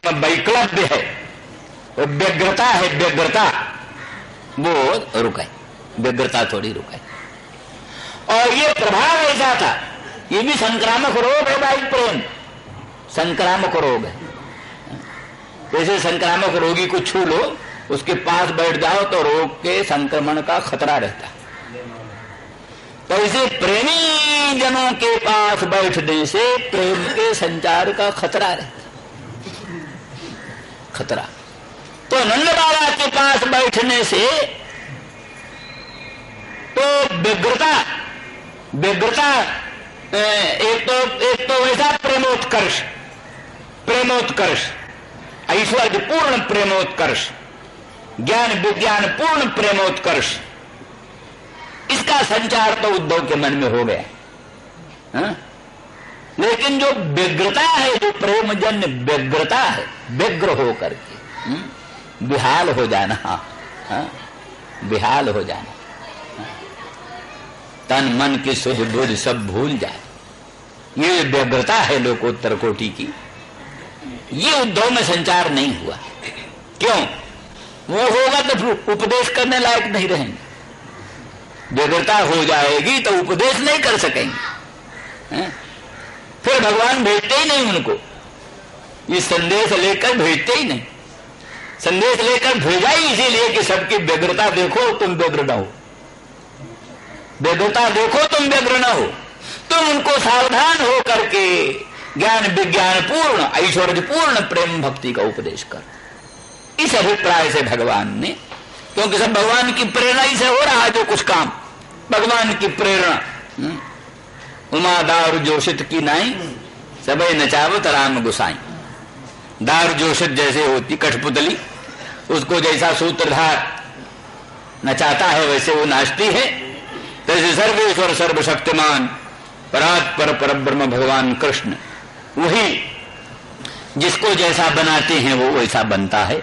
प्रेम वैक्लव्य है, वो व्यग्रता है, व्यग्रता वो रुके, व्यग्रता थोड़ी रुके। और ये प्रभाव ऐसा था, ये भी संक्रामक रोग है भाई, प्रेम संक्रामक रोग है। जैसे संक्रामक रोगी को छू लो, उसके पास बैठ जाओ तो रोग के संक्रमण का खतरा रहता है। तो इसे प्रेमी जनों के पास बैठने से प्रेम के संचार का खतरा रहता, खतरा। तो नंद बाबा के पास बैठने से तो व्यग्रता, व्यग्रता एक तो वैसा प्रेमोत्कर्ष, प्रेमोत्कर्ष, ऐश्वर्य पूर्ण प्रेमोत्कर्ष, ज्ञान विज्ञान पूर्ण प्रेमोत्कर्ष, इसका संचार तो उद्धव के मन में हो गया। हा? लेकिन जो व्यग्रता है, जो प्रेमजन्य व्यग्रता है, व्यग्र हो करके विहाल हो जाना, हा? विहाल हो जाना, तन मन की सुध बुध सब भूल जाए, ये व्यग्रता है लोकोत्तर कोटि की। ये उद्धव में संचार नहीं हुआ। क्यों? वो होगा तो उपदेश करने लायक नहीं रहेंगे। व्यग्रता हो जाएगी तो उपदेश नहीं कर सकेंगे, फिर भगवान भेजते ही नहीं उनको, ये संदेश लेकर भेजते ही नहीं। संदेश लेकर भेजा ही इसीलिए कि सबकी व्यग्रता देखो तुम व्यग्र न हो, व्यग्रता देखो तुम व्यग्र न हो, तुम उनको सावधान हो करके ज्ञान विज्ञान पूर्ण ऐश्वर्य पूर्ण प्रेम भक्ति का उपदेश कर। इस अभिप्राय से भगवान ने, क्योंकि सब भगवान की प्रेरणा ही से हो रहा है जो कुछ काम, भगवान की प्रेरणा। उमा दार जोशित की नाई सबे नचावत राम गुसाई। दार जोशित जैसे होती कठपुतली, उसको जैसा सूत्रधार नचाता है वैसे वो नाचती है, तैसे सर्वेश्वर सर्वशक्तिमान परात्पर परब्रह्म भगवान कृष्ण, वही जिसको जैसा बनाते हैं वो वैसा बनता है।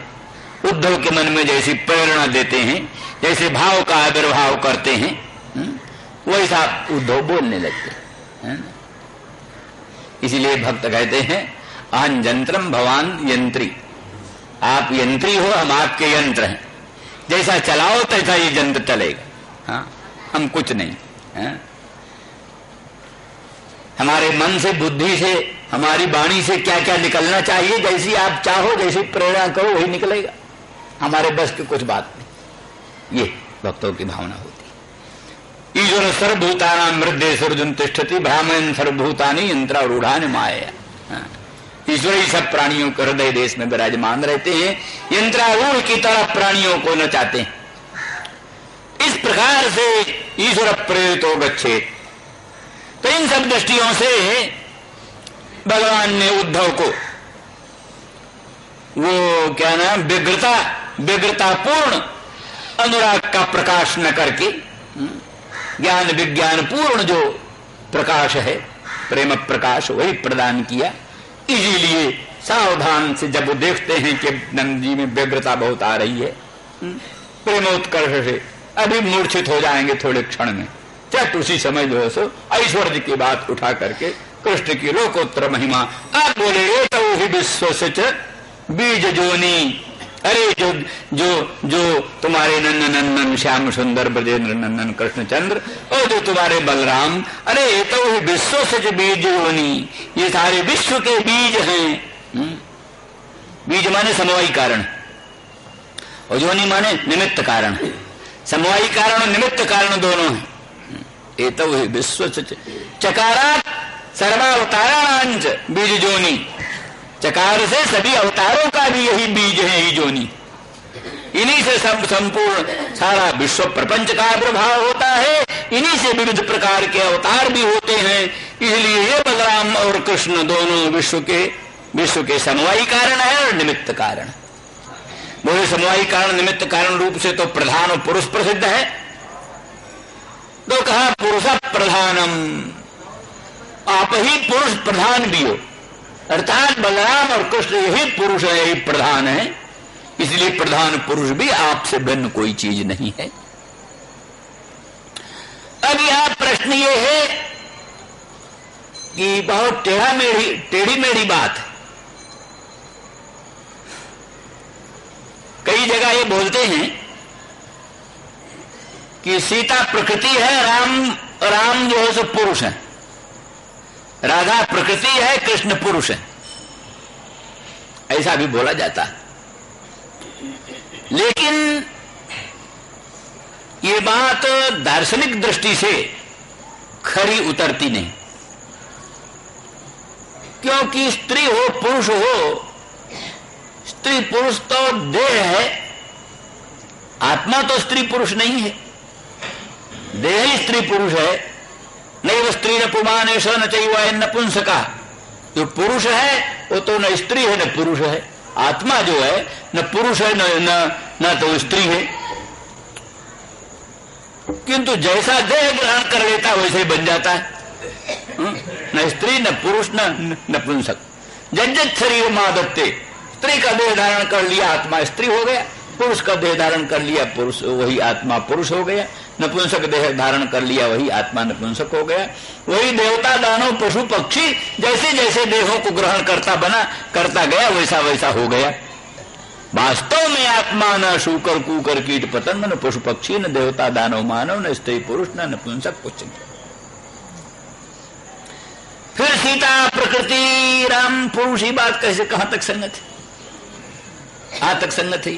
उद्धव के मन में जैसी प्रेरणा देते हैं, जैसे भाव का आविर्भाव करते हैं, वैसा उद्धव बोलने लगते हैं। इसलिए भक्त कहते हैं अहं यंत्रम भवान यंत्री, आप यंत्री हो, हम आपके यंत्र हैं, जैसा चलाओ तैसा ये यंत्र चलेगा। हाँ, हम कुछ नहीं। हमारे मन से, बुद्धि से, हमारी वाणी से क्या क्या निकलना चाहिए, जैसी आप चाहो, जैसी प्रेरणा करो वही निकलेगा, हमारे बस की कुछ बात नहीं। ये भक्तों की भावना होती। ईश्वर सर्वभूतानां मृदेशुर्जुन तिष्ठति ब्राह्मण सर्वभूतानि यंत्रारूढ़ानि माया। ईश्वर ही सब प्राणियों के हृदय देश में विराजमान रहते हैं, यंत्रारूढ़ की तरह प्राणियों को नचाते हैं। इस प्रकार से ईश्वर प्रेरितो गच्छेत। तो इन सब दृष्टियों से भगवान ने उद्धव को वो क्या नाम व्यग्रता पूर्ण अनुराग का प्रकाश न करके ज्ञान विज्ञान पूर्ण जो प्रकाश है, प्रेम प्रकाश, वही प्रदान किया। इसीलिए सावधान से जब वो देखते हैं कि नंद जी में व्यग्रता बहुत आ रही है, प्रेमोत्कर्ष से अभी मूर्छित हो जाएंगे थोड़े क्षण में, चट उसी समय जो है सो ऐश्वर्य की बात उठा करके कृष्ण की लोकोत्तर महिमा आप बोले, ये तो ही विश्व से बीज जोनी। अरे जो जो जो तुम्हारे नंदन नंदन श्याम सुंदर ब्रजेंद्र नंदन कृष्णचंद्र, और जो तुम्हारे बलराम, अरे ये तो ही विश्व से बीज जोनी, ये सारे विश्व के बीज हैं। बीज माने समवायी कारण, और जोनी माने निमित्त कारण। समवायी कारण और निमित्त कारण दोनों है। ये तो ही विश्व से चकारात सर्वावतारांच बीज जोनी, चकार से सभी अवतारों का भी यही बीज है, यही जोनी। इन्हीं से सब संपूर्ण सारा विश्व प्रपंच का आविर्भाव होता है, इन्हीं से विविध प्रकार के अवतार भी होते हैं। इसलिए ये बलराम और कृष्ण दोनों विश्व के समवायी कारण है और निमित्त कारण। बोले समवायी कारण निमित्त कारण रूप से तो प्रधान और पुरुष प्रसिद्ध है, तो कहा पुरुष प्रधानम, आप ही पुरुष प्रधान भी हो, अर्थात बलराम और कृष्ण यही पुरुष है, यही प्रधान है। इसलिए प्रधान पुरुष भी आपसे भिन्न कोई चीज नहीं है। अब यहां प्रश्न ये है कि बहुत टेढ़ी मेढ़ी बात है कई जगह ये बोलते हैं कि सीता प्रकृति है, राम जो है सो पुरुष है, राधा प्रकृति है, कृष्ण पुरुष है, ऐसा भी बोला जाता है। लेकिन ये बात दार्शनिक दृष्टि से खरी उतरती नहीं, क्योंकि स्त्री हो पुरुष हो, स्त्री पुरुष तो देह है, आत्मा तो स्त्री पुरुष नहीं है। देह ही स्त्री पुरुष है। नहीं वो स्त्री न पुमान ऐसा न चाहिए नपुंसका, जो पुरुष है वो तो न स्त्री है न पुरुष है। आत्मा जो है न पुरुष है न तो स्त्री है, किंतु जैसा देह ग्रहण कर लेता वैसे ही बन जाता है, न स्त्री न पुरुष न नपुंसक। जज्जत शरीर मादत्ते, स्त्री का देह धारण कर लिया आत्मा स्त्री हो गया, पुरुष का देह धारण कर लिया पुरुष वही आत्मा पुरुष हो गया, नपुंसक देह धारण कर लिया वही आत्मा नपुंसक हो गया। वही देवता दानव पशु पक्षी जैसे जैसे देहों को ग्रहण करता गया वैसा वैसा हो गया। वास्तव में आत्मा न शूकर कूकर कीट पतंग न पशु पक्षी न देवता दानव मानव न स्त्री पुरुष न नपुंसक कुछ नहीं। फिर सीता प्रकृति राम पुरुष ही बात कैसे कहां तक संगत है? कहां तक संगत है?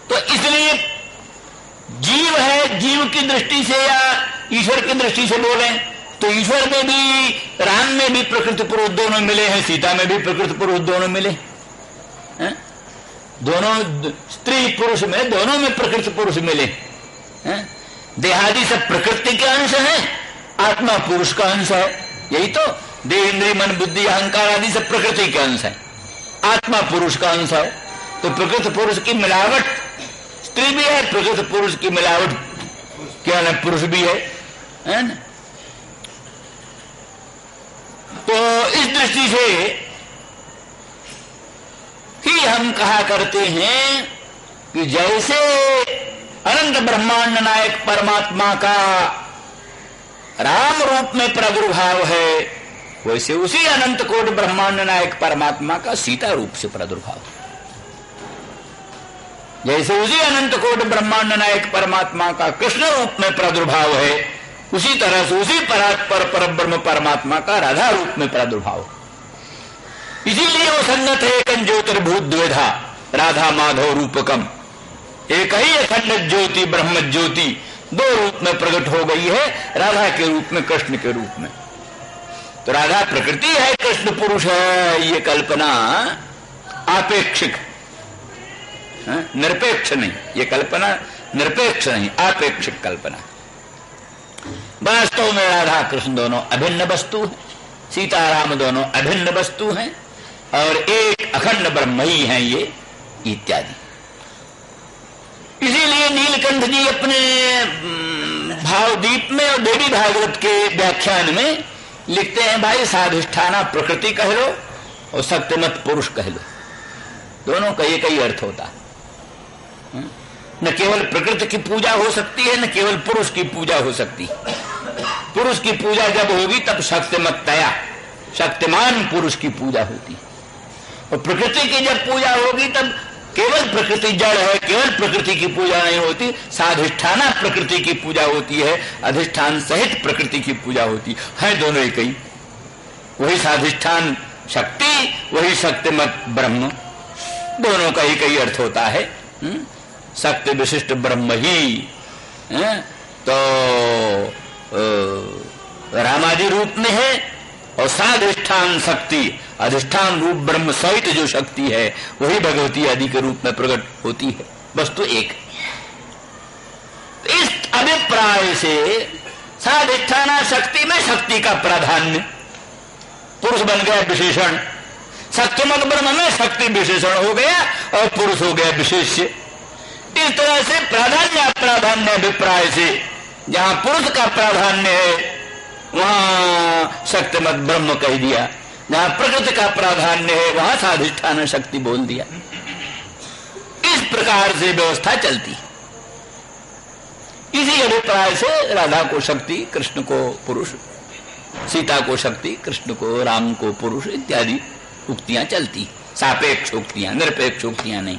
तो इसलिए जीव है, जीव की दृष्टि से या ईश्वर की दृष्टि से बोले तो ईश्वर में भी राम में भी प्रकृति पुरुष दोनों मिले हैं, सीता में भी प्रकृति पुरुष दोनों मिले हैं? दोनों स्त्री पुरुष में दोनों में प्रकृति पुरुष मिले हैं? देहादि सब प्रकृति के अंश है, आत्मा पुरुष का अंश है। यही तो देह इंद्रिय मन बुद्धि अहंकार आदि सब प्रकृति के अंश है, आत्मा पुरुष का अंश है। तो प्रकृति पुरुष की मिलावट स्त्री भी है, प्रकृति पुरुष की मिलावट क्या ना पुरुष भी है ना? तो इस दृष्टि से ही हम कहा करते हैं कि जैसे अनंत ब्रह्मांड नायक परमात्मा का राम रूप में प्रादुर्भाव है, वैसे उसी अनंत कोटि ब्रह्मांड नायक परमात्मा का सीता रूप से प्रादुर्भाव। जैसे उसी अनंत कोटि ब्रह्मांड नायक परमात्मा का कृष्ण रूप में प्रादुर्भाव है, उसी तरह से उसी परात्पर परब्रह्म परमात्मा का राधा रूप में प्रादुर्भाव। इसीलिए वो संगत है एकं ज्योतिर्भूत द्विधा राधा माधव रूपकम, एक ही अखंड ज्योति ब्रह्म ज्योति दो रूप में प्रकट हो गई है, राधा के रूप में कृष्ण के रूप में। तो राधा प्रकृति है, कृष्ण पुरुष है, ये कल्पना आपेक्षिक, निरपेक्ष नहीं। ये कल्पना निरपेक्ष नहीं, आपेक्षिक कल्पना। वास्तव में राधा कृष्ण दोनों अभिन्न वस्तु हैं, सीताराम दोनों अभिन्न वस्तु हैं और एक अखंड ब्रह्म ही हैं ये इत्यादि। इसीलिए नीलकंठ जी अपने भावदीप में और देवी भागवत के व्याख्यान में लिखते हैं, भाई साधिष्ठाना प्रकृति कह लो और सत्यमत पुरुष कह लो, दोनों का एक ही अर्थ होता है। न केवल प्रकृति की पूजा हो सकती है, न केवल पुरुष की पूजा हो सकती है। पुरुष की पूजा जब होगी तब शक्तिमत्तया शक्तिमान पुरुष की पूजा होती है, और प्रकृति की जब पूजा होगी तब केवल प्रकृति जड़ है, केवल प्रकृति की पूजा नहीं होती, साधिष्ठाना प्रकृति की पूजा होती है, अधिष्ठान सहित प्रकृति की पूजा होती है। दोनों एक ही, वही साधिष्ठान शक्ति, वही शक्तिमत ब्रह्म, दोनों का एक ही अर्थ होता है। शक्ति विशिष्ट ब्रह्म ही तो रामादि रूप में है, और साधिष्ठान शक्ति अधिष्ठान रूप ब्रह्म सहित जो शक्ति है वही भगवती आदि के रूप में प्रकट होती है। वस्तु एक। इस अभिप्राय से साधिष्ठाना शक्ति में शक्ति का प्राधान्य, पुरुष बन गया विशेषण, शक्तिमत ब्रह्म में शक्ति विशेषण हो गया और पुरुष हो गया विशेष्य। इस तरह से प्राधान्य अप्राधान्य अभिप्राय से जहां पुरुष का प्राधान्य है वहां शक्तिमत ब्रह्म कह दिया, जहां प्रकृति का प्राधान्य है वहां साधिष्ठान शक्ति बोल दिया। इस प्रकार से व्यवस्था चलती। इसी अभिप्राय से राधा को शक्ति, कृष्ण को पुरुष, सीता को शक्ति, कृष्ण को राम को पुरुष इत्यादि उक्तियां चलती। सापेक्ष उक्तियां, निरपेक्ष उक्तियां नहीं।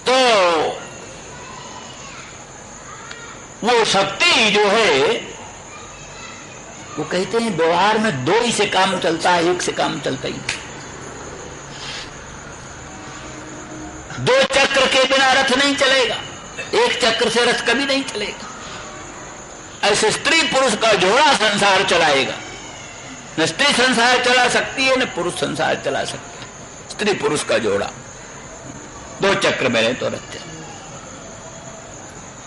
तो वो शक्ति जो है, वो कहते हैं व्यवहार में दो ही से काम चलता है, एक से काम चलता ही नहीं। दो चक्र के बिना रथ नहीं चलेगा, एक चक्र से रथ कभी नहीं चलेगा। ऐसे स्त्री पुरुष का जोड़ा संसार चलाएगा। न स्त्री संसार चला सकती है, न पुरुष संसार चला सकता है। स्त्री पुरुष का जोड़ा, दो चक्र मिले तो रथ चले।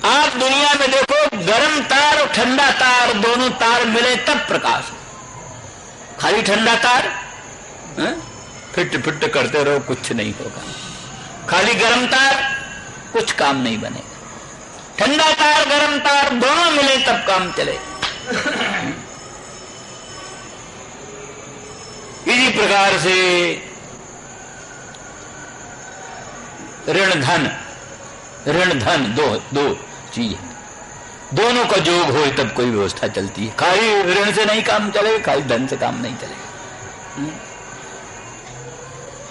आप दुनिया में देखो, गर्म तार और ठंडा तार, दोनों तार मिले तब प्रकाश हो। खाली ठंडा तार फिट फिट करते रहो, कुछ नहीं होगा। खाली गर्म तार, कुछ काम नहीं बनेगा। ठंडा तार गर्म तार दोनों मिले तब काम चले। इसी प्रकार से ऋण धन दो चीज है, दोनों का योग हो तब कोई व्यवस्था चलती है। खाली ऋण से नहीं काम चलेगा, खाली धन से काम नहीं चलेगा।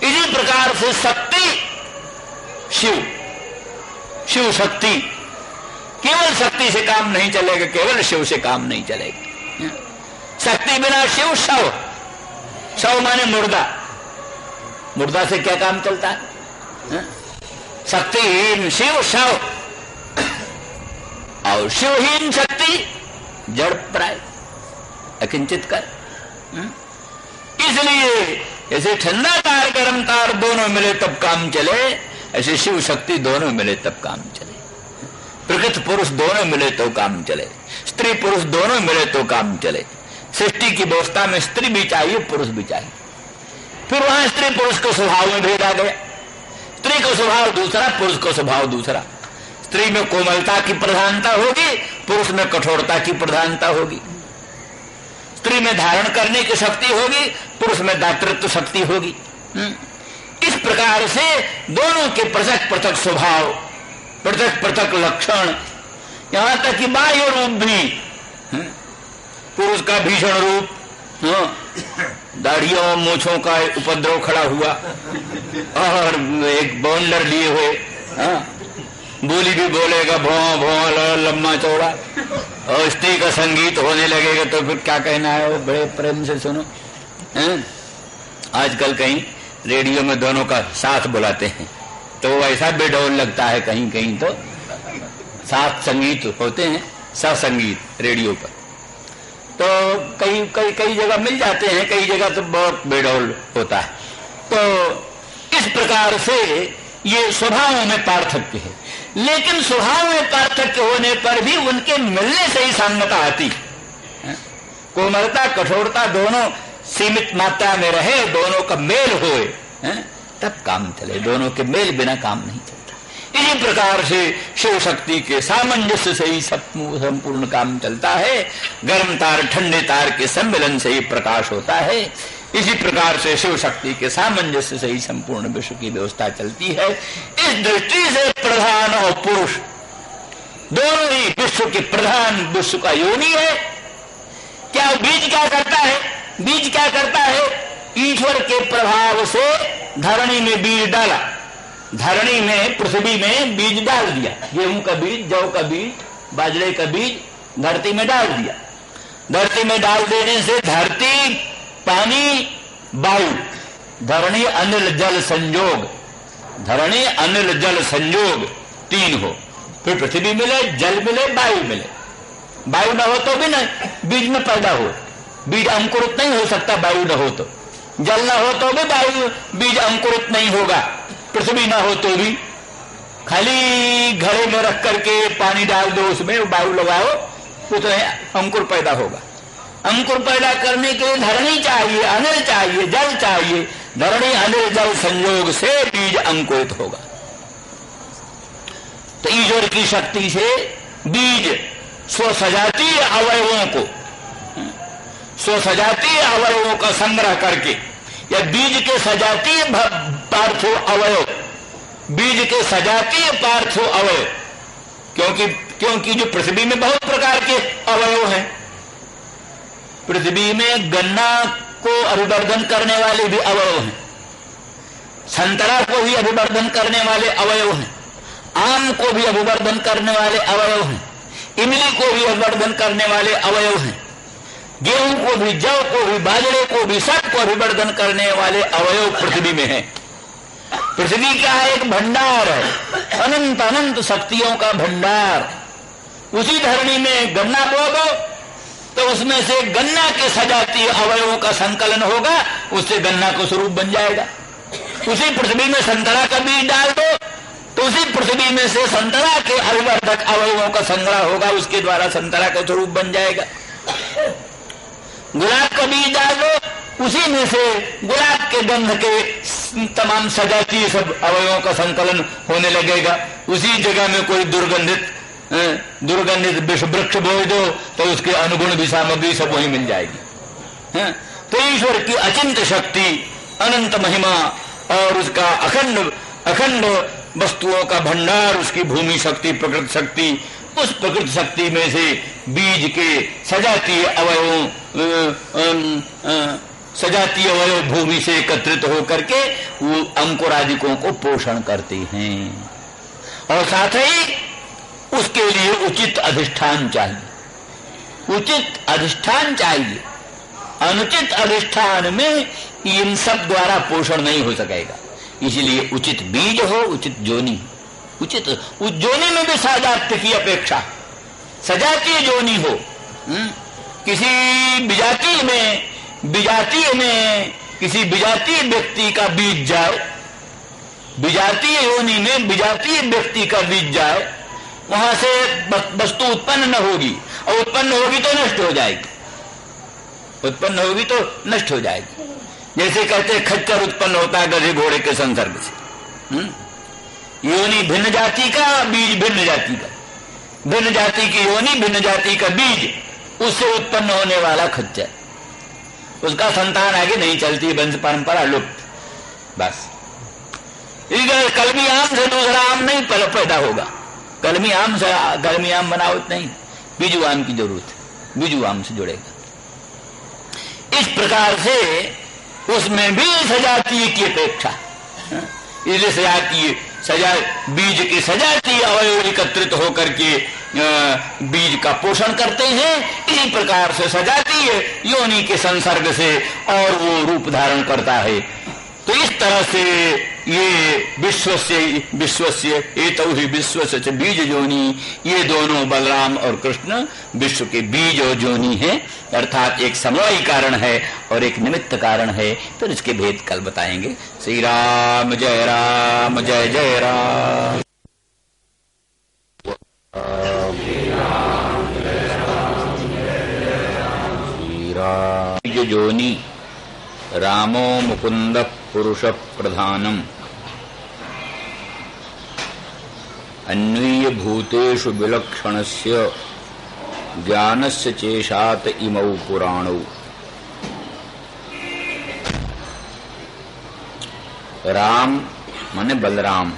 इसी प्रकार से शक्ति, शिव शक्ति, केवल शक्ति से काम नहीं चलेगा, केवल शिव से काम नहीं चलेगा। शक्ति बिना शिव शव माने मुर्दा से क्या काम चलता है? शक्तिहीन शिव शव और शिवहीन शक्ति जड़ प्राय अकिंचित कर। इसलिए ऐसे ठंडा तार गर्म तार दोनों मिले तब काम चले, ऐसे शिव शक्ति दोनों मिले तब काम चले। प्रकृति पुरुष दोनों मिले तो काम चले, स्त्री पुरुष दोनों मिले तो काम चले। सृष्टि की व्यवस्था में स्त्री भी चाहिए, पुरुष भी चाहिए। फिर वहां स्त्री पुरुष को स्वभाव में भेद आ गया। स्त्री को स्वभाव दूसरा, पुरुष को स्वभाव दूसरा। स्त्री में कोमलता की प्रधानता होगी, पुरुष में कठोरता की प्रधानता होगी। स्त्री में धारण करने की शक्ति होगी, पुरुष में दातृत्व शक्ति होगी। इस प्रकार से दोनों के पृथक पृथक स्वभाव, पृथक पृथक लक्षण, यहां तक कि बाह्य रूप भी, पुरुष का भीषण रूप, दाढ़ियों मूछों का उपद्रव खड़ा हुआ और एक बाउंडर लिए हुए, बोली भी बोलेगा भौं भौं लम्बा चौड़ा, और स्त्री का संगीत होने लगेगा तो फिर क्या कहना है, वो बड़े प्रेम से सुनो। आजकल कहीं रेडियो में दोनों का साथ बुलाते हैं तो ऐसा बेडौल लगता है, कहीं कहीं तो साथ संगीत होते हैं, सत्संगीत रेडियो पर तो कई जगह मिल जाते हैं, कई जगह तो बहुत बेडौल होता है। तो इस प्रकार से ये स्वभाव में पार्थक्य है, लेकिन स्वभाव में पार्थक्य होने पर भी उनके मिलने से ही सांगता आती। कोमलता कठोरता दोनों सीमित मात्रा में रहे, दोनों का मेल होए तब काम चले, दोनों के मेल बिना काम नहीं चलता। इसी प्रकार से शिव शक्ति के सामंजस्य से ही संपूर्ण काम चलता है। गर्म तार ठंडे तार के सम्मिलन से ही प्रकाश होता है। इसी प्रकार से शिव शक्ति के सामंजस्य से ही संपूर्ण विश्व की व्यवस्था चलती है। इस दृष्टि से प्रधान और पुरुष दोनों ही विश्व के प्रधान, विश्व का योनि है। क्या बीज क्या करता है? बीज क्या करता है? ईश्वर के प्रभाव से धरणी में बीज डाला, धरणी में पृथ्वी में बीज डाल दिया, गेहूं का बीज, जौ का बीज, बाजरे का बीज धरती में डाल दिया। धरती में डाल देने से धरती, पानी, वायु, धरणी अनिल जल संयोग, धरणी अनिल जल संयोग तीन हो, फिर पृथ्वी मिले, जल मिले, वायु मिले। वायु न हो तो भी नहीं बीज में पैदा हो, बीज अंकुरित नहीं हो सकता वायु न हो तो। जल न हो तो भी वायु बीज अंकुरित नहीं होगा, पृथ्वी ना हो तो भी। खाली घड़े में रख करके पानी डाल दो, उसमें वायु लगाओ, उतना अंकुर पैदा होगा। अंकुर पैदा करने के लिए धरणी चाहिए, अनिल चाहिए, जल चाहिए। धरणी अनिल जल संयोग से बीज अंकुरित होगा। तो ईश्वर की शक्ति से बीज स्वसजातीय अवयवों को, स्वसजातीय अवयवों का संग्रह करके, या बीज के सजातीय पार्थिव अवयव, बीज के सजातीय पार्थिव अवयव, क्योंकि जो पृथ्वी में बहुत प्रकार के अवयव हैं। पृथ्वी में गन्ना को अभिवर्धन करने वाले भी अवयव हैं, संतरा को भी अभिवर्धन करने वाले अवयव हैं, आम को भी अभिवर्धन करने वाले अवयव हैं, इमली को भी अभिवर्धन करने वाले अवयव हैं, गेहूं को भी, जौ को भी, बाजरे को भी, सबको अभिवर्धन करने वाले अवयव पृथ्वी में है। पृथ्वी का एक भंडार है, अनंत अनंत शक्तियों का भंडार। उसी धरणी में गन्ना बो दो तो उसमें से गन्ना के सजातीय अवयवों का संकलन होगा, उससे गन्ना को स्वरूप बन जाएगा। उसी पृथ्वी में संतरा का बीज डाल दो तो उसी पृथ्वी में से संतरा के अभिवर्धक अवयवों का संग्रह होगा, उसके द्वारा संतरा का स्वरूप बन जाएगा। गुलाब का बीज डाल दो, उसी में से गुलाब के गंध के तमाम सजातीय सब अवयवों का संकलन होने लगेगा। उसी जगह में कोई दुर्गंधित विष वृक्ष बोए दो तो उसके अनुगुण भी सामग्री सब वही मिल जाएगी। तो ईश्वर की अचिंत शक्ति, अनंत महिमा और उसका अखंड वस्तुओं का भंडार, उसकी भूमि शक्ति, प्रकृति शक्ति, उस प्रकृति शक्ति में से बीज के सजातीय अवयव भूमि से एकत्रित होकर के वो अंकुरादिकों को पोषण करते हैं। और साथ ही उसके लिए उचित अधिष्ठान चाहिए, उचित अधिष्ठान चाहिए। अनुचित अधिष्ठान में इन सब द्वारा पोषण नहीं हो सकेगा। इसलिए उचित बीज हो, उचित जोनी, उचित उस जोनी में भी सजातीय की अपेक्षा, सजातीय जोनी हो। किसी किसी विजातीय व्यक्ति का बीज जाए, विजातीय योनि में विजातीय व्यक्ति का बीज जाए, वहां से वस्तु उत्पन्न न होगी, और उत्पन्न होगी तो नष्ट हो जाएगी, उत्पन्न होगी तो नष्ट हो जाएगी। जैसे कहते खच्चर उत्पन्न होता है गधे घोड़े के संसर्ग से। योनि भिन्न जाति का, बीज भिन्न जाति का, भिन्न जाति की योनि, भिन्न जाति का बीज, उससे उत्पन्न होने वाला खच्चर, उसका संतान आगे नहीं चलती, वंश परंपरा लुप्त। बस कलमी आम से दूसरा आम नहीं पैदा होगा। कलमी आम से कलमी आम बनावट नहीं, बीजू आम की जरूरत है, बीजू आम से जुड़ेगा। इस प्रकार से उसमें भी सजातीय की अपेक्षा, इसलिए सजातीय बीज के सजातीय अवयव एकत्रित होकर के बीज का पोषण करते हैं। इसी प्रकार से सजातीय योनि के संसर्ग से और वो रूप धारण करता है। तो इस तरह से ये विश्वस्य एतौ ही विश्वस्य बीज जोनी, ये दोनों बलराम और कृष्ण विश्व के बीज और जोनी है, अर्थात एक समवायी कारण है और एक निमित्त कारण है। फिर इसके भेद कल बताएंगे। श्री राम जय राम, जय जय राम। श्री राम जोनी रामो मुकुंद पुरुष प्रधानम अन्वीय भूतेषु विलक्षणस्य ज्ञानस्य चेशात इमौ पुराणौ। राम माने बलराम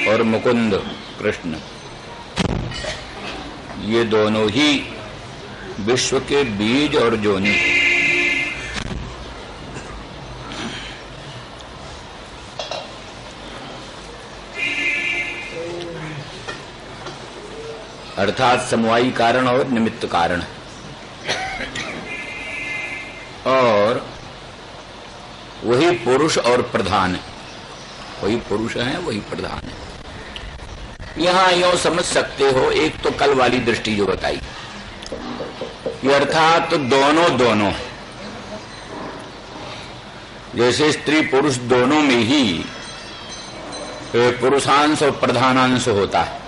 और मुकुंद कृष्ण, ये दोनों ही विश्व के बीज और जोनी। अर्थात समवायी कारण और निमित्त कारण, और वही पुरुष और प्रधान है, वही पुरुष है, वही प्रधान है। यहां यूं समझ सकते हो, एक तो कल वाली दृष्टि जो बताई, ये अर्थात तो दोनों जैसे स्त्री पुरुष दोनों में ही पुरुषांश और प्रधानांश होता है,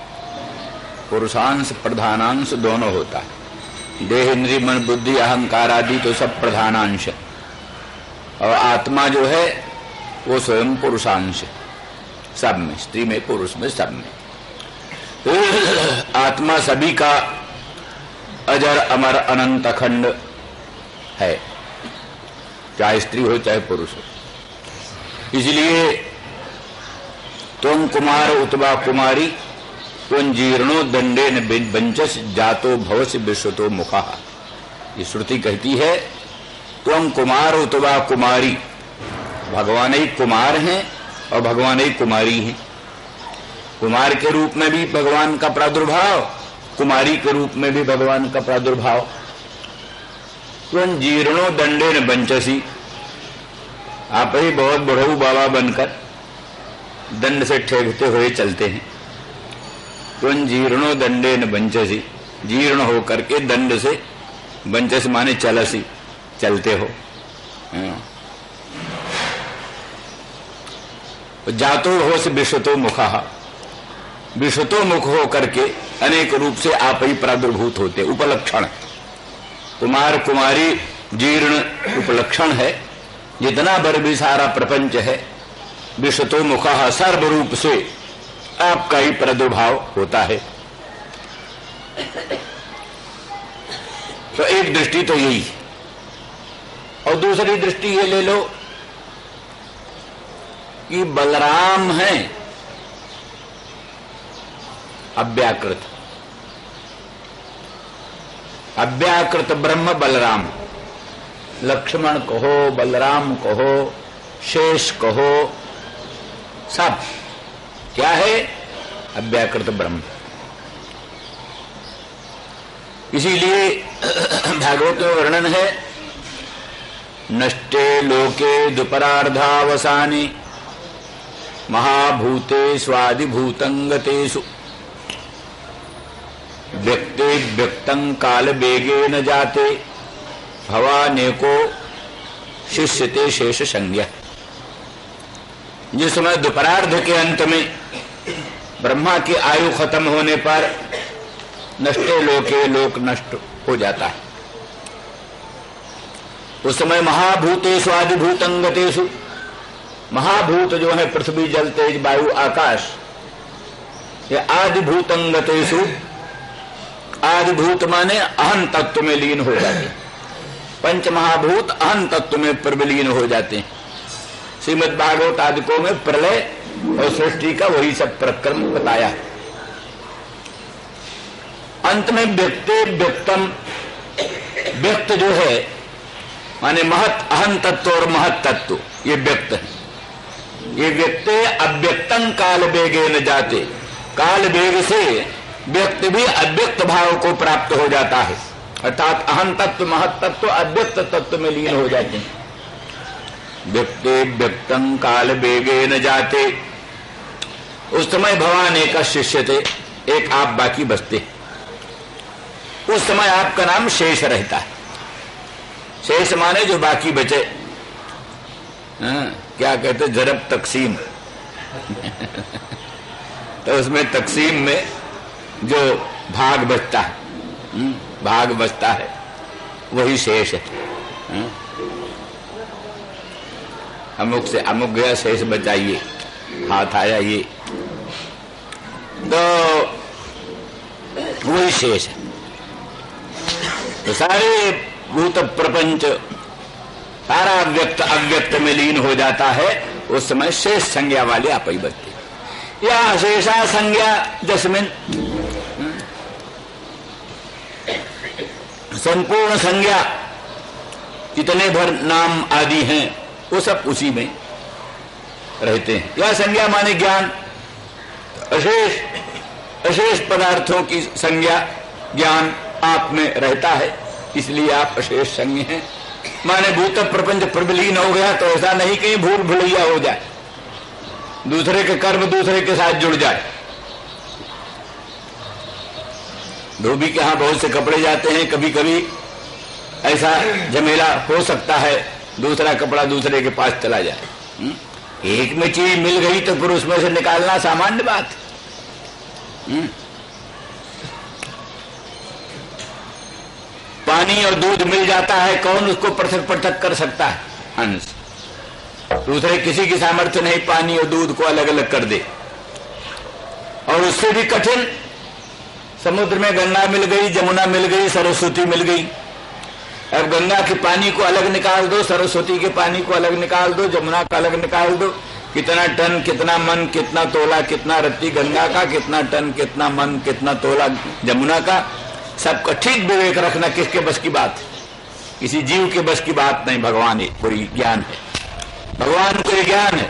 पुरुषांश प्रधानांश दोनों होता है। देह इंद्रिय मन बुद्धि अहंकार आदि तो सब प्रधानांश, और आत्मा जो है वो स्वयं पुरुषांश, सब में, स्त्री में पुरुष में सब में। आत्मा सभी का अजर अमर अनंत अखंड है, चाहे स्त्री हो चाहे पुरुष हो। इसलिए तुम कुमार उतवा कुमारी जीर्णो दंडे न बंचस जातो भवस विश्वतो मुखा। ये श्रुति कहती है त्वं कुमार हो तो वा कुमारी, भगवान ही कुमार हैं और भगवान ही कुमारी हैं। कुमार के रूप में भी भगवान का प्रादुर्भाव, कुमारी के रूप में भी भगवान का प्रादुर्भाव। त्वं जीर्णो दंडेन बंचसी, आप ही बहुत बड़ऊ बाबा बनकर दंड से ठेकते हुए चलते हैं। त्वं जीर्णो दंडेन बंचसी, जीर्ण होकर के दंड से, बंचस माने चलसी, चलते हो। जातो होस विश्वतो मुखा, विश्वतो मुख हो करके अनेक रूप से आप ही प्रादुर्भूत होते। उपलक्षण, कुमार कुमारी जीर्ण उपलक्षण है। जितना भर भी सारा प्रपंच है, विश्वतो मुखा, सर्व रूप से आपका ही प्रादुर्भाव होता है। तो एक दृष्टि तो यही है। और दूसरी दृष्टि ये ले लो कि बलराम है अव्याकृत, अव्याकृत ब्रह्म बलराम। लक्ष्मण कहो, बलराम कहो, शेष कहो, सब क्या है? अव्याकृत ब्रह्म। इसीलिए भागवत में वर्णन है, नष्टे लोके दुपरार्धावसाने महाभूते स्वादिभूतंगतेषु व्यक्ते व्यक्तं काल वेगे न जाते भवानेको शिष्यते शेष संज्ञा। जिस समय दोपरार्ध के अंत में ब्रह्मा की आयु खत्म होने पर नष्टे लोके, लोक नष्ट हो जाता है। उस समय महाभूतेषु आदिभूतंगतेषु, महाभूत जो है पृथ्वी जल तेज वायु आकाश, ये आदिभूतंगतेषु, आदिभूत माने अहं तत्व में लीन हो जाते। पंच महाभूत अहं तत्व में प्रविलीन हो जाते हैं। श्रीमद् भागवत आदिकों में प्रलय और सृष्टि का वही सब प्रक्रम बताया है। अंत में व्यक्ते व्यक्तम, व्यक्त जो है माने महत अहं तत्व और महत तत्व, ये व्यक्त है। ये व्यक्ते अव्यक्तं काल वेगे न जाते, काल वेग से व्यक्त भी अव्यक्त भाव को प्राप्त हो जाता है। अर्थात अहं तत्व महत तत्व अव्यक्त तत्व में लीन हो जाते हैं। व्यक्ते व्यक्तं काल वेगे न जाते। उस समय भगवान एक शिष्य थे, एक आप बाकी बचते। उस समय आपका नाम शेष रहता है। शेष माने जो बाकी बचे। क्या कहते, जरब तकसीम तो उसमें तकसीम में जो भाग बचता है, भाग बचता है, वही शेष है। अमुक से अमुक गया, शेष बचाइए, हाथ आया ये, तो वही शेष है। तो सारे भूत प्रपंच सारा व्यक्त अव्यक्त में लीन हो जाता है। उस समय शेष संज्ञा वाले आप ही बचते। या शेषा संज्ञा जस्मिन, संपूर्ण संज्ञा जितने भर नाम आदि हैं वो सब उसी में रहते हैं। यह संज्ञा माने ज्ञान, अशेष अशेष पदार्थों की संज्ञा ज्ञान आप में रहता है, इसलिए आप अशेष संज्ञ हैं। माने भूत प्रपंच प्रबलीन हो गया तो ऐसा नहीं कहीं भूल भुलैया हो जाए, दूसरे के कर्म दूसरे के साथ जुड़ जाए। धोबी के यहां बहुत से कपड़े जाते हैं, कभी कभी ऐसा झमेला हो सकता है, दूसरा कपड़ा दूसरे के पास चला जाए। एक में चीज मिल गई तो फिर उसमें से निकालना सामान्य बात। पानी और दूध मिल जाता है, कौन उसको पृथक पृथक कर सकता है? हंस। दूसरे किसी की सामर्थ्य नहीं पानी और दूध को अलग अलग कर दे। और उससे भी कठिन, समुद्र में गंगा मिल गई, जमुना मिल गई, सरस्वती मिल गई। अब गंगा के पानी को अलग निकाल दो, सरस्वती के पानी को अलग निकाल दो, जमुना का अलग निकाल दो, कितना टन कितना मन कितना तोला कितना रत्ती गंगा का, कितना टन कितना मन कितना तोला जमुना का, सबका ठीक विवेक रखना किसके बस की बात किसी जीव के बस की बात नहीं। भगवान कोई ज्ञान है, भगवान को ज्ञान है।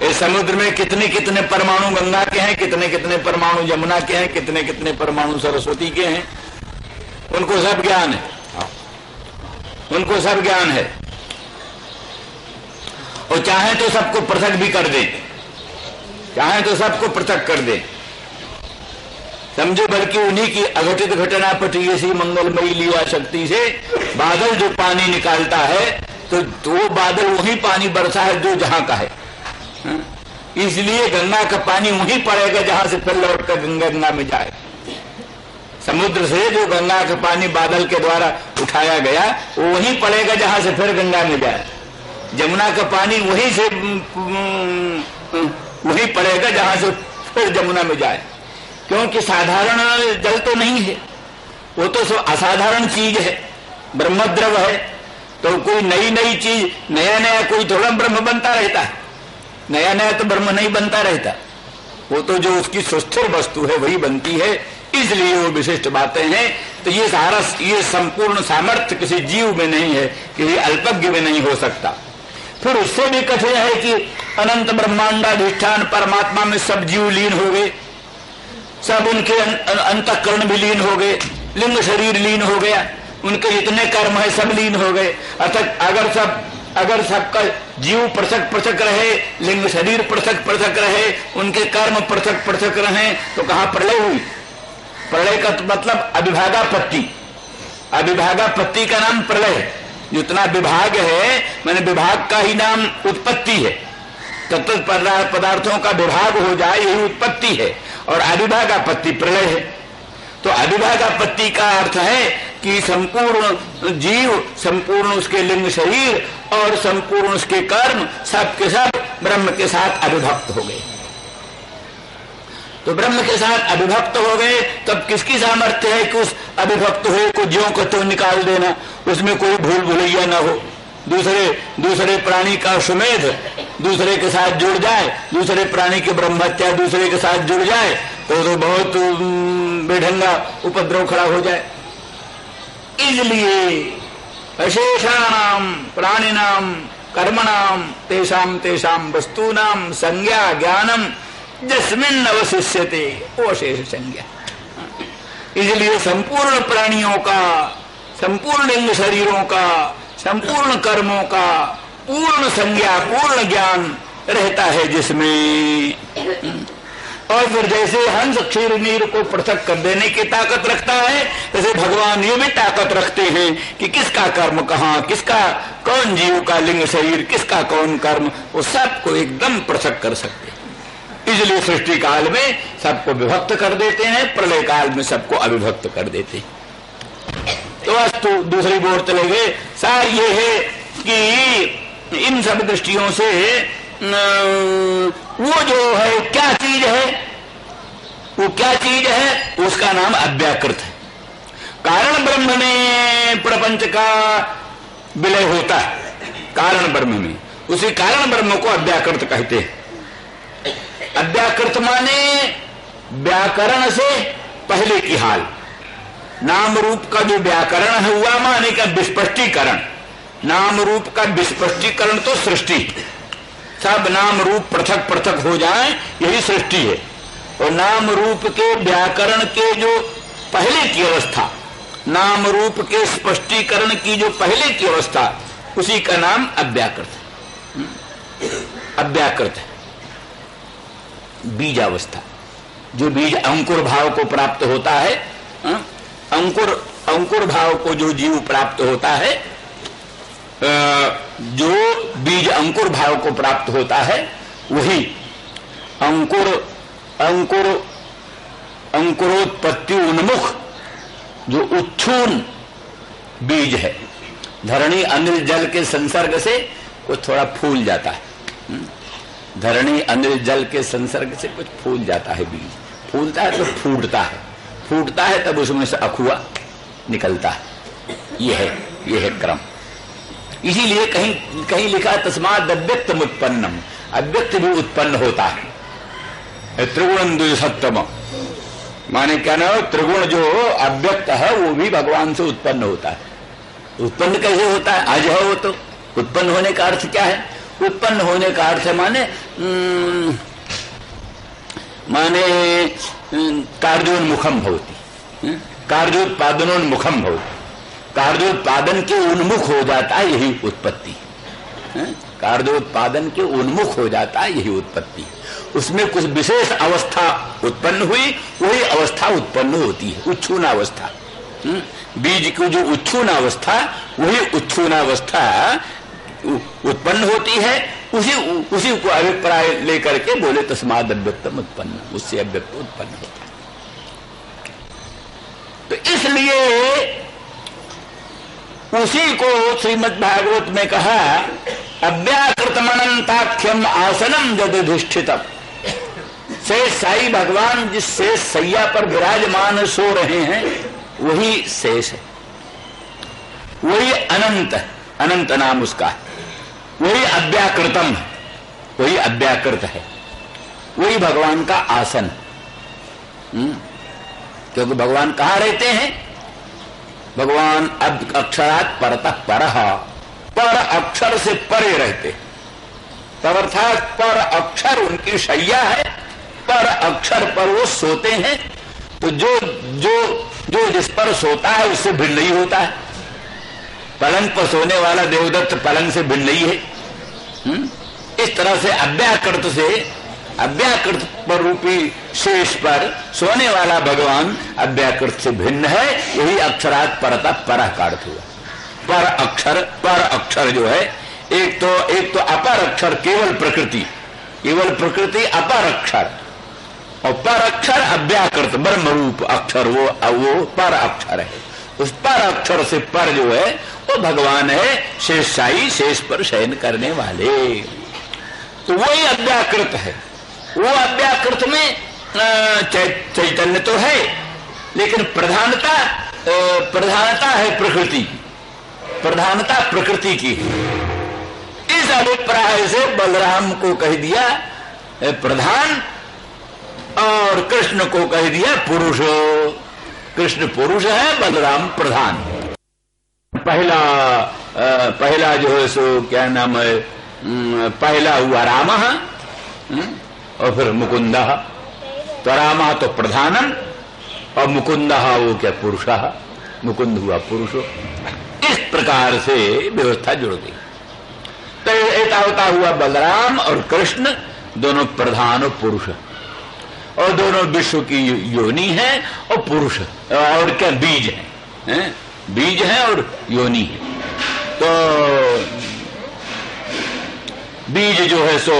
इस समुद्र में कितने कितने परमाणु गंगा के हैं, कितने कितने परमाणु यमुना के हैं, कितने कितने परमाणु सरस्वती के हैं, उनको सब ज्ञान है, उनको सब ज्ञान है। और चाहे तो सबको पृथक भी कर दे, चाहे तो सबको पृथक कर दे, समझो। बल्कि उन्हीं की अघटित घटना पटी सी मंगलमयी लीला शक्ति से बादल जो पानी निकालता है, तो वो बादल वही पानी बरसा है जो जहां का है। इसलिए गंगा का पानी वहीं पड़ेगा जहां से फिर लौट कर गंगा में जाए। समुद्र से जो गंगा का पानी बादल के द्वारा उठाया गया, वो वहीं पड़ेगा जहां से फिर गंगा में जाए। जमुना का पानी वहीं से वहीं पड़ेगा जहां से फिर जमुना में जाए, क्योंकि साधारण जल तो नहीं है, वो तो सब असाधारण चीज है, ब्रह्मद्रव है। तो कोई नई नई चीज, नया नया कोई थोड़ा ब्रह्म बनता रहता है, नया नया तो ब्रह्म नहीं बनता रहता, वो तो जो उसकी सुस्थिर वस्तु है वही बनती है। इसलिए वो विशिष्ट बातें हैं। तो ये सारा, ये संपूर्ण सामर्थ्य किसी जीव में नहीं है, किसी अल्पज्ञ में नहीं हो सकता। फिर उससे भी कठिन है कि अनंत ब्रह्मांडाधिष्ठान परमात्मा में सब जीव लीन हो गए, सब उनके अंतःकरण भी लीन हो गए, लिंग शरीर लीन हो गया, उनके जितने कर्म है सब लीन हो गए। अर्थात अगर सबका जीव पृथक पृथक रहे, लिंग शरीर पृथक पृथक रहे, उनके कर्म पृथक पृथक रहे, तो कहां प्रलय हुई? प्रलय का मतलब अविभागापत्ति, अविभागापत्ति का नाम प्रलय है। जितना विभाग है, मैंने विभाग का ही नाम उत्पत्ति है। तत्व पदार्थों का विभाग हो जाए यही उत्पत्ति है, और अविभागापत्ति प्रलय है। तो अविभागापत्ति का अर्थ है कि संपूर्ण जीव, संपूर्ण उसके लिंग शरीर और संपूर्ण उसके कर्म सब के सब ब्रह्म के साथ अविभक्त हो गए। तो ब्रह्म के साथ अविभक्त हो गए, तब किसकी सामर्थ्य है कि उस अविभक्त हुए को ज्यों को त्यों निकाल देना, उसमें कोई भूल भुलैया न हो, दूसरे प्राणी का सुमेध दूसरे के साथ जुड़ जाए, दूसरे प्राणी के ब्रह्महत्या दूसरे के साथ जुड़ जाए, तो बहुत बेढंगा उपद्रव खड़ा हो जाए। इसलिए अशेषाणाम प्राणिनाम कर्मणाम तेषाम तेषाम वस्तूनाम संज्ञा ज्ञानम जस्मिन् अवशिष्यते, वो अशेष संज्ञा। इसलिए संपूर्ण प्राणियों का, संपूर्ण लिंग शरीरों का, संपूर्ण कर्मों का पूर्ण संज्ञा, पूर्ण ज्ञान रहता है जिसमें। और फिर जैसे हंस क्षीर नीर को पृथक कर देने की ताकत रखता है, जैसे भगवान ये भी ताकत रखते हैं कि किसका कर्म कहाँ, किसका कौन जीव का लिंग शरीर, किसका कौन कर्म, वो सबको एकदम पृथक कर सकते हैं। इसलिए सृष्टि काल में सबको विभक्त कर देते हैं, प्रलय काल में सबको अविभक्त कर देते हैं। तो वस्तु दूसरी बोर चले गए। सार ये है कि इन सब दृष्टियों से वो जो है क्या चीज है, वो क्या चीज है, उसका नाम अव्याकृत है। कारण ब्रह्म में प्रपंच का विलय होता है, कारण ब्रह्म में, उसी कारण ब्रह्म को अव्याकृत कहते हैं। अव्याकृत माने व्याकरण से पहले की हाल, नाम रूप का जो व्याकरण हुआ माने का विस्पष्टीकरण, नाम रूप का विस्पष्टीकरण तो सृष्टि, सब नाम रूप पृथक पृथक हो जाए यही सृष्टि है। और नाम रूप के व्याकरण के जो पहले की अवस्था, नाम रूप के स्पष्टीकरण की जो पहले की अवस्था, उसी का नाम अव्याकृत है। अव्याकृत है बीजावस्था, जो बीज अंकुर भाव को प्राप्त होता है, अंकुर भाव को जो जीव प्राप्त होता है, जो बीज अंकुर भाव को प्राप्त होता है, वही अंकुरोत्पत्ति उन्मुख जो उच्छून बीज है। धरणी अनिल जल के संसर्ग से वो थोड़ा फूल जाता है, धरणी अनिल जल के संसर्ग से कुछ फूल जाता है, बीज फूलता है तो फूटता है तब उसमें से अखुआ निकलता है। ये है क्रम। इसीलिए कहीं कहीं लिखा तस्मात् अव्यक्तम उत्पन्नम, अव्यक्त भी उत्पन्न होता है। त्रिगुण द्विसत्तम माने क्या ना, त्रिगुण जो अव्यक्त है वो भी भगवान से उत्पन्न होता है। उत्पन्न कैसे होता है? आज है वो तो। उत्पन्न होने का अर्थ क्या है? उत्पन्न होने का अर्थ माने कार्योन्मुखम भवति, कार्योत्पादनोन्मुखम भवति। कार्योत्पादन के उन्मुख हो जाता है, यही उत्पत्ति। कार्योत्पादन के उन्मुख हो जाता है, यही उत्पत्ति। उसमें कुछ विशेष अवस्था उत्पन्न हुई, वही अवस्था उत्पन्न होती है, उच्छून अवस्था। बीज की जो उच्छून अवस्था, वही उच्छून अवस्था उत्पन्न होती है। उसी को अभिप्राय लेकर के बोले तस्माद् अव्यक्तम उत्पन्न, उससे अव्यक्त उत्पन्न होता है। तो इसलिए उसी को श्रीमद् भागवत में कहा, अव्याकृतमनंताख्यम आसनम यदधिष्ठितम। शेष साई भगवान जिस शेष सैया पर विराजमान सो रहे हैं, वही शेष है, वही अनंत है, अनंत नाम उसका है। वही अव्याकृतम है, वही अव्याकृत है, वही भगवान का आसन। क्योंकि भगवान कहाँ रहते हैं? भगवान अब अक्षरात परतः परः, पर अक्षर से परे रहते। तब अर्थात पर अक्षर उनकी शैया है, पर अक्षर पर वो सोते हैं। तो जो जो जो जिस पर सोता है उससे भिन्न नहीं होता है। पलंग पर सोने वाला देवदत्त पलंग से भिन्न नहीं है। इस तरह से अव्याकृत से अव्याकृत पर रूपी शेष पर सोने वाला भगवान अव्याकृत से भिन्न है। यही अक्षरात परतः परः का अर्थ हुआ। पर अक्षर जो है, एक तो अपर अक्षर केवल प्रकृति अपर अक्षर, और पर अक्षर अव्याकृत ब्रह्म रूप अक्षर, वो पर अक्षर है। उस पर अक्षर से पर जो है वो भगवान है, शेषशाही, शेष पर शयन करने वाले। तो वही अव्याकृत है। वो अव्याकृत में चैतन्य तो है, लेकिन प्रधानता है प्रकृति की, प्रधानता प्रकृति की है। इस अभिप्राय से बलराम को कह दिया प्रधान और कृष्ण को कह दिया पुरुष। कृष्ण पुरुष है, बलराम प्रधान। पहला जो है सो क्या नाम है, पहला हुआ राम और फिर मुकुंद। तो राम तो प्रधानम और मुकुंद वो क्या पुरुष, मुकुंद हुआ पुरुष। इस प्रकार से व्यवस्था जुड़ गई। तो एतावता हुआ बलराम और कृष्ण दोनों प्रधान और पुरुष, और दोनों विश्व की योनि है और पुरुष, और क्या बीज है, बीज है और योनि है। तो बीज जो है सो,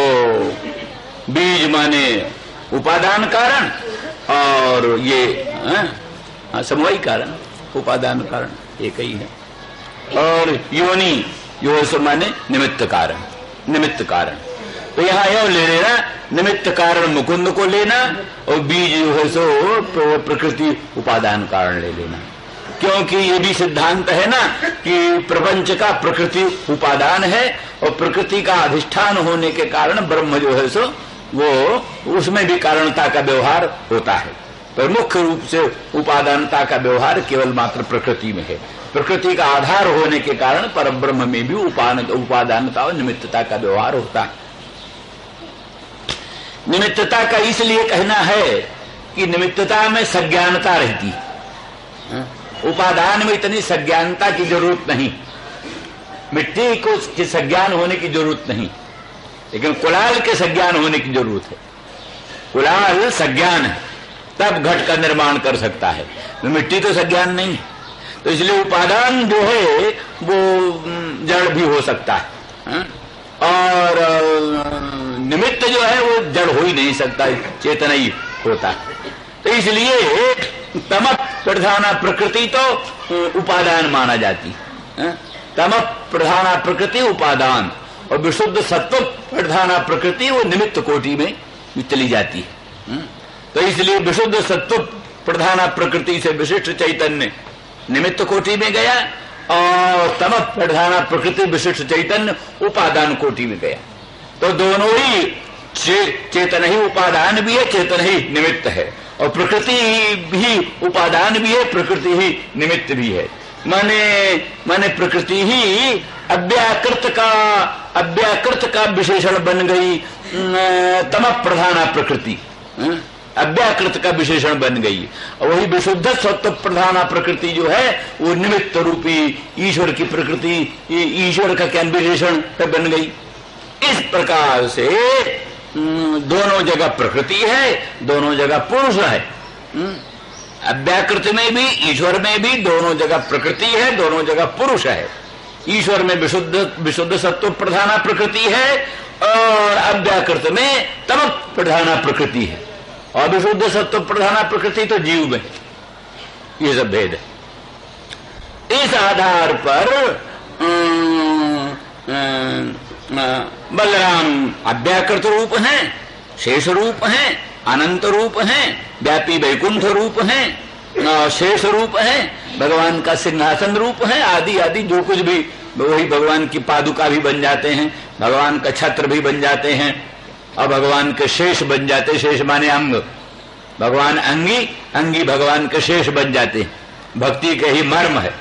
बीज माने उपादान कारण, और ये समवायी कारण, उपादान कारण एक ही है। और योनि जो है सो माने निमित्त कारण। तो यहाँ यो ले लेना, निमित्त कारण मुकुंद को लेना, और बीज जो है सो प्रकृति उपादान कारण ले लेना। क्योंकि ये भी सिद्धांत है ना कि प्रपंच का प्रकृति उपादान है, और प्रकृति का अधिष्ठान होने के कारण ब्रह्म जो है सो वो उसमें भी कारणता का व्यवहार होता है। पर मुख्य रूप से उपादानता का व्यवहार केवल मात्र प्रकृति में है। प्रकृति का आधार होने के कारण परब्रह्म में भी उपादानता और निमित्तता का व्यवहार होता है। निमित्तता का इसलिए कहना है कि निमित्तता में सज्ञानता रहती है, उपादान में इतनी सज्ञानता की जरूरत नहीं। मिट्टी को सज्ञान होने की जरूरत नहीं, लेकिन कुलाल के सज्ञान होने की जरूरत है। कुलाल सज्ञान है, तब घट का निर्माण कर सकता है, मिट्टी तो सज्ञान नहीं है। तो इसलिए उपादान जो है वो जड़ भी हो सकता है, और निमित्त जो है वो जड़ हो ही नहीं सकता, चेतन ही होता है। तो इसलिए तम प्रधाना प्रकृति तो उपादान माना जाती है। तम प्रधाना प्रकृति उपादान, और विशुद्ध सत्व प्रधाना प्रकृति वो निमित्त कोटि में चली जाती है। तो इसलिए विशुद्ध सत्व प्रधाना प्रकृति से विशिष्ट चैतन्य निमित्त कोटि में गया, और तम प्रधाना प्रकृति विशिष्ट चैतन्य उपादान कोटि में गया। तो दोनों ही चेतन ही उपादान भी है, चेतन ही निमित्त है, और प्रकृति भी उपादान भी है, प्रकृति ही निमित्त भी है। माने प्रकृति ही अव्याकृत का विशेषण बन गई, तम प्रधाना प्रकृति अव्याकृत का विशेषण बन गई। और वही विशुद्ध सत्व प्रधाना प्रकृति जो है वो निमित्त रूपी ईश्वर की प्रकृति, ईश्वर का क्या विशेषण बन गई। इस प्रकार से दोनों जगह प्रकृति है, दोनों जगह पुरुष है। अव्याकृत में भी ईश्वर में भी दोनों जगह प्रकृति है, दोनों जगह पुरुष है। ईश्वर में विशुद्ध सत्व प्रधाना प्रकृति है और अव्याकृत में तम प्रधाना प्रकृति है। और विशुद्ध सत्व प्रधाना प्रकृति तो जीव में, ये सब भेद है। इस आधार पर बलराम अव्याकृत रूप हैं, शेष रूप हैं, अनंत रूप हैं, व्यापी वैकुंठ रूप हैं, शेष रूप हैं, भगवान का सिंहासन रूप है, आदि आदि जो कुछ भी वही भगवान की पादुका भी बन जाते हैं, भगवान का छत्र भी बन जाते हैं और भगवान के शेष बन जाते। शेष माने अंग, भगवान अंगी, अंगी भगवान के शेष बन जाते। भक्ति के ही मर्म है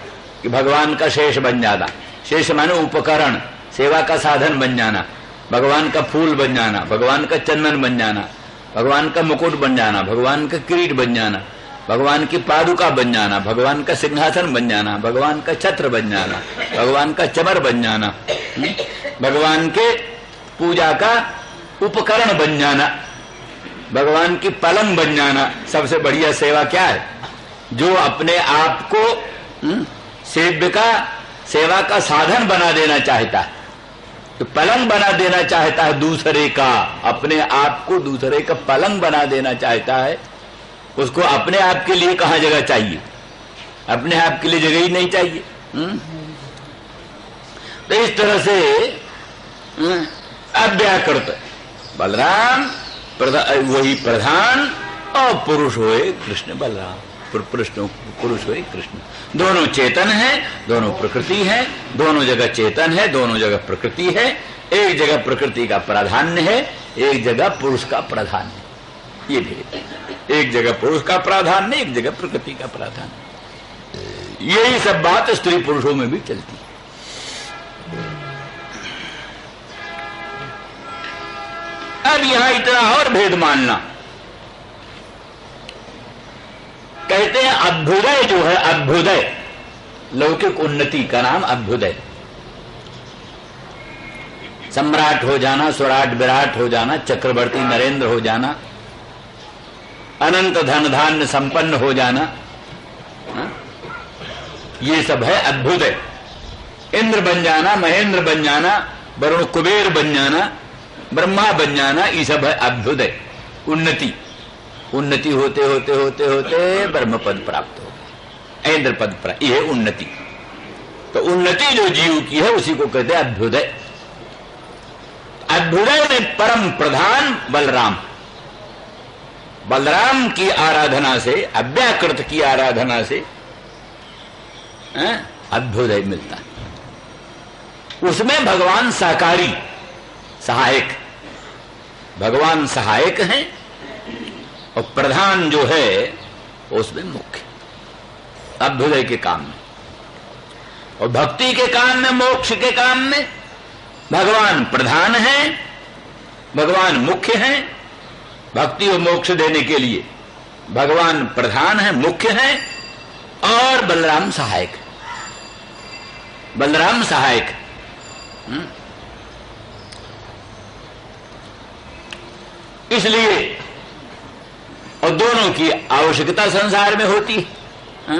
कि भगवान का शेष बन जाना। शेष माने उपकरण, सेवा का साधन बन जाना, भगवान का फूल बन जाना, भगवान का चंदन बन जाना, भगवान का मुकुट बन जाना, भगवान का किरीट बन जाना, भगवान की पादुका बन जाना, भगवान का सिंहासन बन जाना, भगवान का छत्र बन जाना, भगवान का चमर बन जाना, भगवान के पूजा का उपकरण बन जाना, भगवान की पलंग बन जाना। सबसे बढ़िया सेवा क्या है? जो अपने आप को सेव्य का सेवा का साधन बना देना चाहता है, तो पलंग बना देना चाहता है दूसरे का, अपने आप को दूसरे का पलंग बना देना चाहता है, उसको अपने आप के लिए कहां जगह चाहिए? अपने आप के लिए जगह ही नहीं चाहिए। तो इस तरह से अव्याकृत बलराम वही प्रधान और पुरुष हुए कृष्ण बलराम, पुरुष हुए कृष्ण। दोनों चेतन है, दोनों प्रकृति है, दोनों जगह चेतन है, दोनों जगह प्रकृति है। एक जगह प्रकृति का प्राधान्य है, एक जगह पुरुष का प्राधान्य। ये भेद, एक जगह पुरुष का प्राधान्य, एक जगह प्रकृति का प्राधान्य। यही सब बात स्त्री पुरुषों में भी चलती है। अब यहां इतना और भेद मानना, कहते हैं अभ्युदय जो है, अभ्युदय लौकिक उन्नति का नाम अभ्युदय। सम्राट हो जाना, स्वराट विराट हो जाना, चक्रवर्ती नरेंद्र हो जाना, अनंत धन धान्य संपन्न हो जाना, ये सब है अभ्युदय। इंद्र बन जाना, महेंद्र बन जाना, वरुण कुबेर बन जाना, ब्रह्मा बन जाना, ये सब है अभ्युदय, उन्नति। उन्नति होते होते होते होते ब्रह्म पद प्राप्त हो गया, इंद्र पद प्राप्त, यह उन्नति। तो उन्नति जो जीव की है उसी को कहते हैं अभ्युदय। अभ्युदय में परम प्रधान बलराम, बलराम की आराधना से, अव्याकृत की आराधना से अभ्युदय मिलता है। उसमें भगवान सहकारी, सहायक, भगवान सहायक हैं और प्रधान जो है उसमें मुख्य, अभ्युदय के काम में। और भक्ति के काम में, मोक्ष के काम में भगवान प्रधान है, भगवान मुख्य हैं। भक्ति और मोक्ष देने के लिए भगवान प्रधान है, मुख्य है, और बलराम सहायक, बलराम सहायक। इसलिए और दोनों की आवश्यकता संसार में होती है।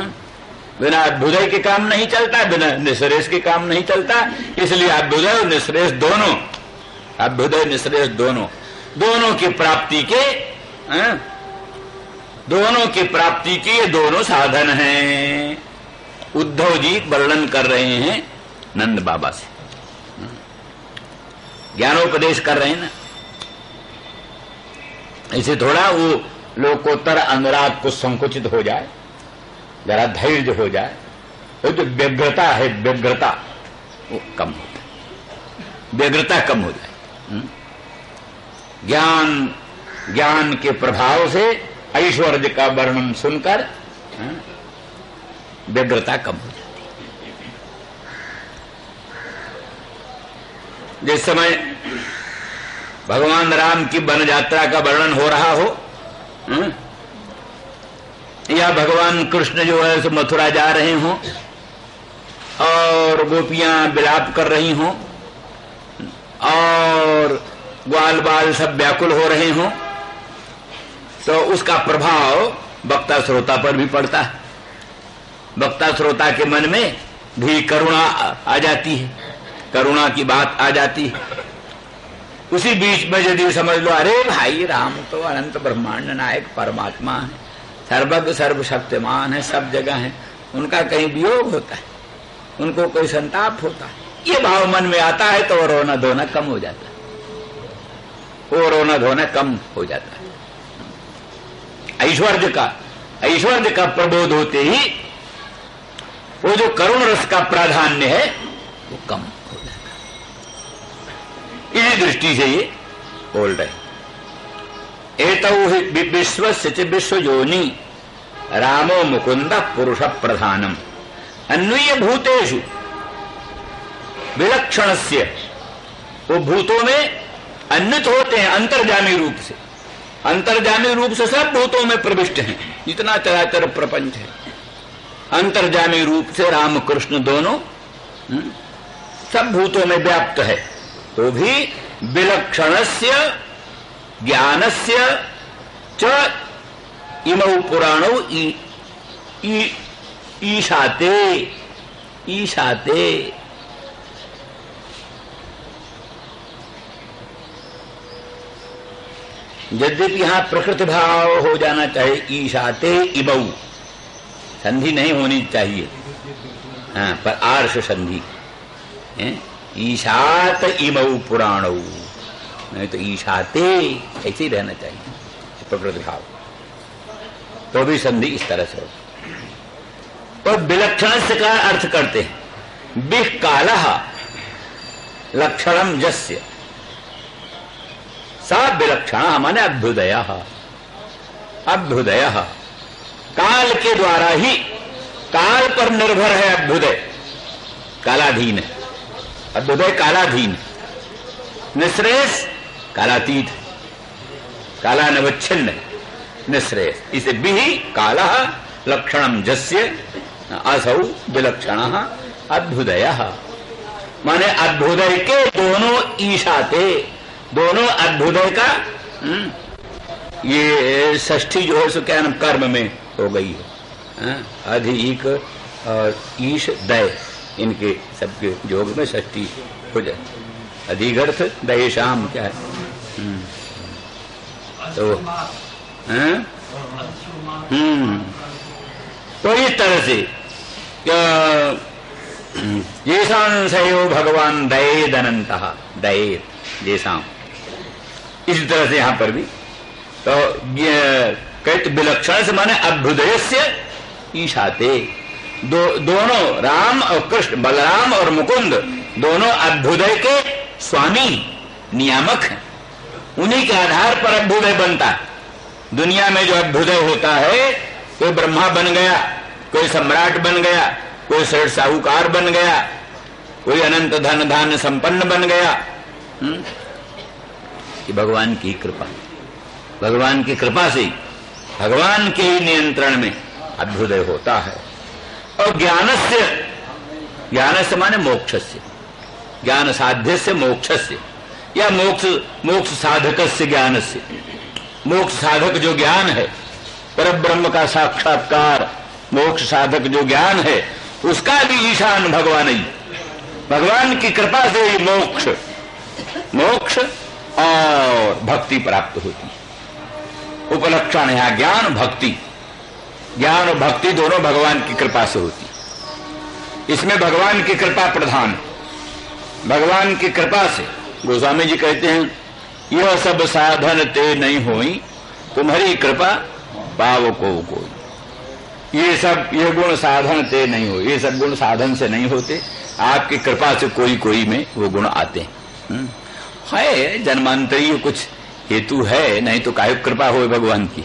बिना अभ्युदय के काम नहीं चलता, बिना निःश्रेष के काम नहीं चलता। इसलिए अभ्युदय और निःश्रेष दोनों, अभ्युदय निःश्रेष दोनों, दोनों की प्राप्ति के, दोनों की प्राप्ति के ये दोनों साधन हैं। उद्धव जी वर्णन कर रहे हैं नंद बाबा से, ज्ञानोपदेश कर रहे हैं ना। इसे थोड़ा वो लोकोत्तर अनुराग को संकुचित हो जाए, जरा धैर्य हो जाए, वो जो व्यग्रता है, व्यग्रता वो कम हो जाए, व्यग्रता कम हो जाए। ज्ञान के प्रभाव से ऐश्वर्य का वर्णन सुनकर व्यग्रता कम हो जाती है। जिस समय भगवान राम की वन यात्रा का वर्णन हो रहा हो, या भगवान कृष्ण जो है सो मथुरा जा रहे हों और गोपियां विलाप कर रही हों और ग्वाल बाल सब व्याकुल हो रहे हों, तो उसका प्रभाव वक्ता श्रोता पर भी पड़ता है। वक्ता श्रोता के मन में भी करुणा आ जाती है, करुणा की बात आ जाती है। उसी बीच में यदि समझ लो, अरे भाई राम तो अनंत ब्रह्मांड नायक परमात्मा है, सर्वज्ञ सर्वशक्तिमान है, सब जगह है, उनका कहीं वियोग होता है, उनको कोई संताप होता है, ये भाव मन में आता है तो रोना धोना कम हो जाता है, वो रोना धोना कम हो जाता है। ऐश्वर्य का प्रबोध होते ही वो जो करुण रस का प्राधान्य है वो कम हो जाता है। इसी दृष्टि से ये बोल रहे, एतौ हि विश्वस्य च विश्वयोनि रामो मुकुंद पुरुष प्रधानम अन्वीय भूतेषु विलक्षणस्य, वो भूतों में अन्वित होते हैं अंतर्जामी रूप से, अंतर्जामी रूप से सब भूतों में प्रविष्ट हैं, जितना चराचर प्रपंच है अंतर्जामी रूप से राम कृष्ण दोनों सब भूतों में व्याप्त है। तो भी विलक्षणस्य ज्ञानस्य च इमौ पुराणौ ईशाते ईशाते, यद्यपि यहां प्रकृति भाव हो जाना चाहिए, ईशाते इमौ संधि नहीं होनी चाहिए, हाँ, पर आर्ष संधि, ईशात इमौ पुराणौ, नहीं तो ईशाते ऐसे ही रहना चाहिए प्रकृति भाव, तो भी संधि इस तरह से हो। और विलक्षण से का अर्थ करते हैं, बिह कालः लक्षणम जस्य, सा विलक्षण माने अभ्युदयः, अभ्युदयः काल के द्वारा ही, काल पर निर्भर है अभ्युदय, कालाधीन है अभ्युदय, कालाधीन, निःश्रेयस कालातीत, कालानवच्छिन्न निःश्रेयस, इसे बिहि कालः लक्षणम जस्य असौ विलक्षणः अभ्युदयः, माने अभ्युदय के दोनों ईशाते, दोनों अभ्युदय का ये षष्ठी जो है सो क्या नाम कर्म में हो गई है, अधिक और ईश दय, इनके सबके योग में षष्ठी हो जाए, अधिगर्थ दय शाम क्या है, तो इस तरह से येषां सयो भगवान दयेद अनंतः, दयेद येषां, इसी तरह से यहां पर भी तो कहते विलक्षण से माने अभ्युदयस्य ईशाते, दोनों राम और कृष्ण, बलराम और मुकुंद दोनों अभ्युदय के स्वामी नियामक हैं, उन्हीं के आधार पर अभ्युदय बनता है। दुनिया में जो अभ्युदय होता है, कोई ब्रह्मा बन गया, कोई सम्राट बन गया, कोई श्रेष्ठ साहूकार बन गया, कोई अनंत धन धान्य संपन्न बन गया, कि भगवान की कृपा, भगवान की कृपा से, भगवान के ही नियंत्रण में अभ्युदय होता है। और ज्ञानस्य, ज्ञानस्य माने मोक्षस्य, ज्ञान साध्यस्य मोक्षस्य, या मोक्ष साधकस्य ज्ञानस्य, मोक्ष साधक जो ज्ञान है, परब्रह्म का साक्षात्कार, मोक्ष साधक जो ज्ञान है, उसका भी ईशान भगवान ही, भगवान की कृपा से ही मोक्ष और भक्ति प्राप्त होती है। उपलक्षण है ज्ञान भक्ति, ज्ञान और भक्ति दोनों भगवान की कृपा से होती है। इसमें भगवान की कृपा प्रधान है, भगवान की कृपा से। गोस्वामी जी कहते हैं, यह सब साधन ते नहीं होई, तुम्हारी कृपा पाव को कोई। ये गुण साधन ते नहीं हो, ये सब गुण साधन से नहीं होते, आपकी कृपा से कोई कोई में वो गुण आते हैं। है जन्मांतरीय कुछ हेतु है, नहीं तो काहे कृपा हो भगवान की।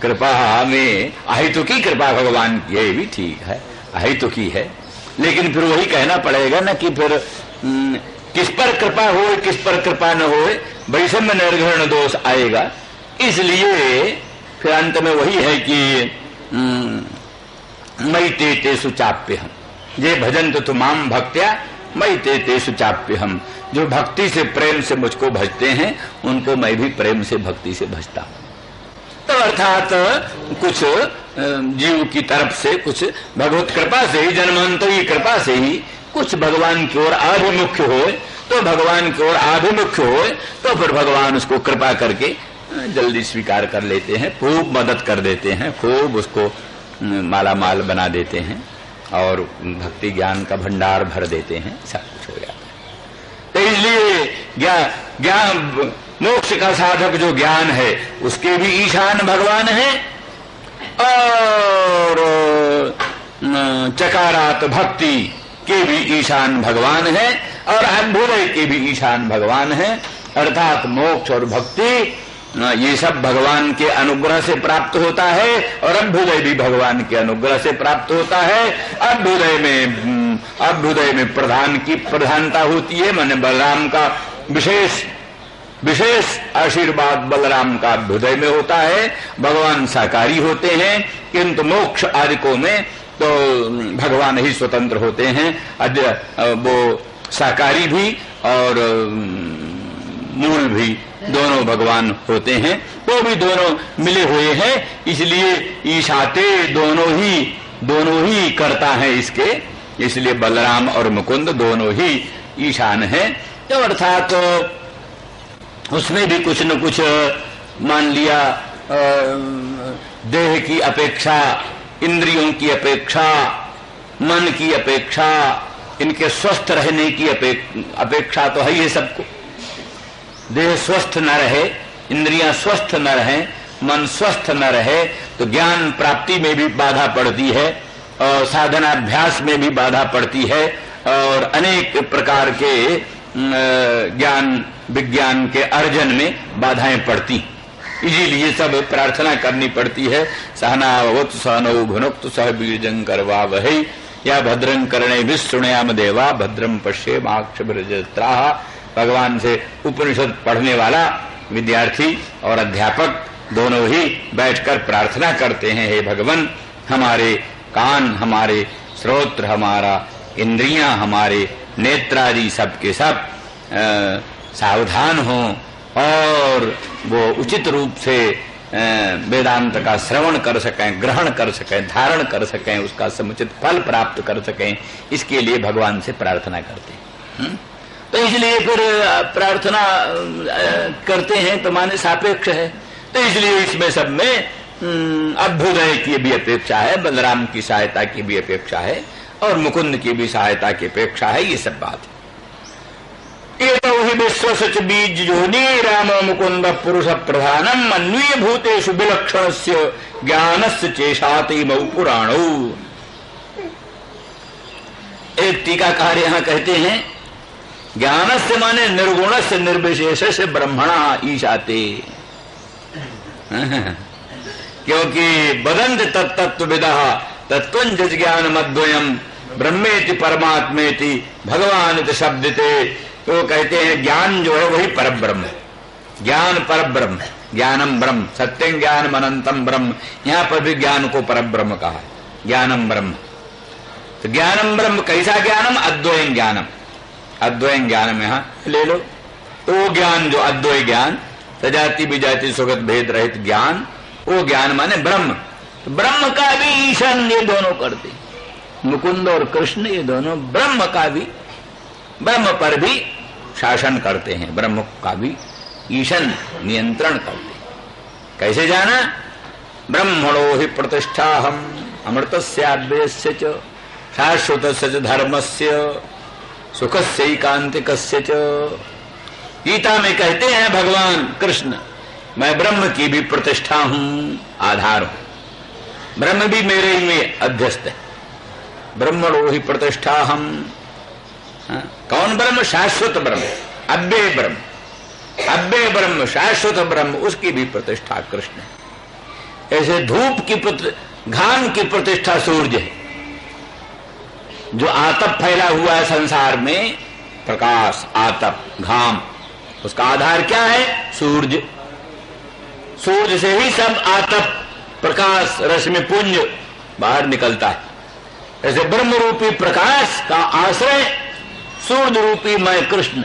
कृपा में अहितु की कृपा भगवान की है, ये भी ठीक है, अहितु की है, लेकिन फिर वही कहना पड़ेगा ना कि फिर किस पर कृपा हो किस पर कृपा न हो, वैषम्य निर्घृण दोष आएगा। इसलिए फिर अंत में वही है कि मई ते तेषु चाप्यहम्, जे भजन्त तु माम भक्त्या मई ते तेषु चाप्यहम्। जो भक्ति से प्रेम से मुझको भजते हैं उनको मैं भी प्रेम से भक्ति से भजता हूं। तो अर्थात कुछ जीव की तरफ से, कुछ भगवत कृपा से ही, जन्मांतरी कृपा से ही कुछ भगवान की ओर आभिमुख्य हो, तो भगवान की ओर आभिमुख्य हो तो फिर भगवान उसको कृपा करके जल्दी स्वीकार कर लेते हैं, खूब मदद कर देते हैं, खूब उसको माला माल बना देते हैं और भक्ति ज्ञान का भंडार भर देते हैं, सब कुछ हो जाता है। तो इसलिए ज्ञान मोक्ष का साधक जो ज्ञान है उसके भी ईशान भगवान है, और चकारात भक्ति के भी ईशान भगवान है, और अभ्युदय के भी ईशान भगवान है। अर्थात मोक्ष और भक्ति ये सब भगवान के अनुग्रह से प्राप्त होता है, और अभ्युदय भी भगवान के अनुग्रह से प्राप्त होता है। अभ्युदय में प्रधान की प्रधानता होती है, माने बलराम का विशेष आशीर्वाद बलराम का अभ्युदय में होता है। भगवान साकारी होते हैं, किंतु मोक्ष आदिकों में तो भगवान ही स्वतंत्र होते हैं। वो साकारी भी और मूल भी दोनों भगवान होते हैं, तो भी दोनों मिले हुए हैं। इसलिए ईशाते दोनों ही करता है इसके, इसलिए बलराम और मुकुंद दोनों ही ईशान है। तो अर्थात उसमें भी कुछ न कुछ मान लिया, देह की अपेक्षा, इंद्रियों की अपेक्षा, मन की अपेक्षा, इनके स्वस्थ रहने की अपेक्षा तो है ही सबको। देह स्वस्थ न रहे, इंद्रियां स्वस्थ न रहे, मन स्वस्थ न रहे तो ज्ञान प्राप्ति में भी बाधा पड़ती है, और साधनाभ्यास में भी बाधा पड़ती है, और अनेक प्रकार के ज्ञान विज्ञान के अर्जन में बाधाएं पड़ती। इसीलिए सब प्रार्थना करनी पड़ती है। सहनावतु सहनौ भुनक्तु सह वीर्यं करवावहै, या भद्रं कर्णेभिः शृणुयाम देवा भद्रं पश्येमाक्षभिर्यजत्राः। भगवान से उपनिषद पढ़ने वाला विद्यार्थी और अध्यापक दोनों ही बैठकर प्रार्थना करते हैं, हे भगवान हमारे कान, हमारे श्रोत्र, हमारा इंद्रियां, हमारे नेत्रादि सब के सब सावधान हों और वो उचित रूप से वेदांत का श्रवण कर सकें, ग्रहण कर सकें, धारण कर सकें, उसका समुचित फल प्राप्त कर सकें। इसके लिए भगवान से प्रार्थना करते हैं। तो इसलिए फिर प्रार्थना करते हैं तो माने सापेक्ष है। तो इसलिए इसमें सब में अभ्युदय की भी अपेक्षा है, बलराम की सहायता की भी अपेक्षा है, और मुकुंद की भी सहायता की अपेक्षा है। ये सब बात है। एतो हि विश्वसच बीज योनि राम मुकुंद पुरुष प्रधानम अन्वीय भूतेषु विलक्षणस्य ज्ञानस्य चेषाति मौ पुराणौ। एक टीकाकार यहाँ कहते हैं ज्ञानस्य माने निर्गुणस्य निर्विशेषस्य ब्रह्मणा ईशाते, क्योंकि वदन्ति तत्तत्त्वविदः तत्त्वं ज्ञान मद्वयम् ब्रह्मेति परमात्मेति भगवानिति शब्दते। तो कहते हैं ज्ञान जो है वही परब्रह्म है, ज्ञान परब्रह्म है, ज्ञानम ब्रह्म, सत्यं ज्ञानम अनंतम ब्रह्म। यहाँ पर भी ज्ञान को परब्रह्म कहा है, ज्ञानम ब्रह्म। तो ज्ञानम ब्रह्म कैसा ज्ञानम? अद्वयं ज्ञानम, अद्वयं ज्ञानम यहाँ ले लो। तो वो ज्ञान जो अद्वय ज्ञान, सजाति विजाति सुगत भेद रहित ज्ञान, वो ज्ञान माने ब्रह्म। तो ब्रह्म का भी ईशान ये दोनों करते, मुकुंद और कृष्ण ये दोनों ब्रह्म का भी, ब्रह्म पर भी शासन करते हैं, ब्रह्म का भी ईशन नियंत्रण करते हैं। कैसे जाना? ब्रह्मणो हि प्रतिष्ठाहम अमृतस्याद्वयस्य च शाश्वतस्य च धर्मस्य सुखस्यैकान्तिकस्य च। गीता में कहते हैं भगवान कृष्ण, मैं ब्रह्म की भी प्रतिष्ठा हूं, आधार हूं, ब्रह्म भी मेरे लिए अध्यस्त है। ब्रह्मणो हि प्रतिष्ठाहम, कौन ब्रह्म? शाश्वत ब्रह्म, अव्यय ब्रह्म, अव्यय ब्रह्म, शाश्वत ब्रह्म, उसकी भी प्रतिष्ठा कृष्ण है। ऐसे धूप की घाम की प्रतिष्ठा सूर्य है, जो आतप फैला हुआ है संसार में, प्रकाश, आतप, घाम, उसका आधार क्या है? सूर्य। सूर्य से ही सब आतप, प्रकाश, रश्मि पुंज बाहर निकलता है। ऐसे ब्रह्म रूपी प्रकाश का आश्रय सूर्य रूपी मैं कृष्ण,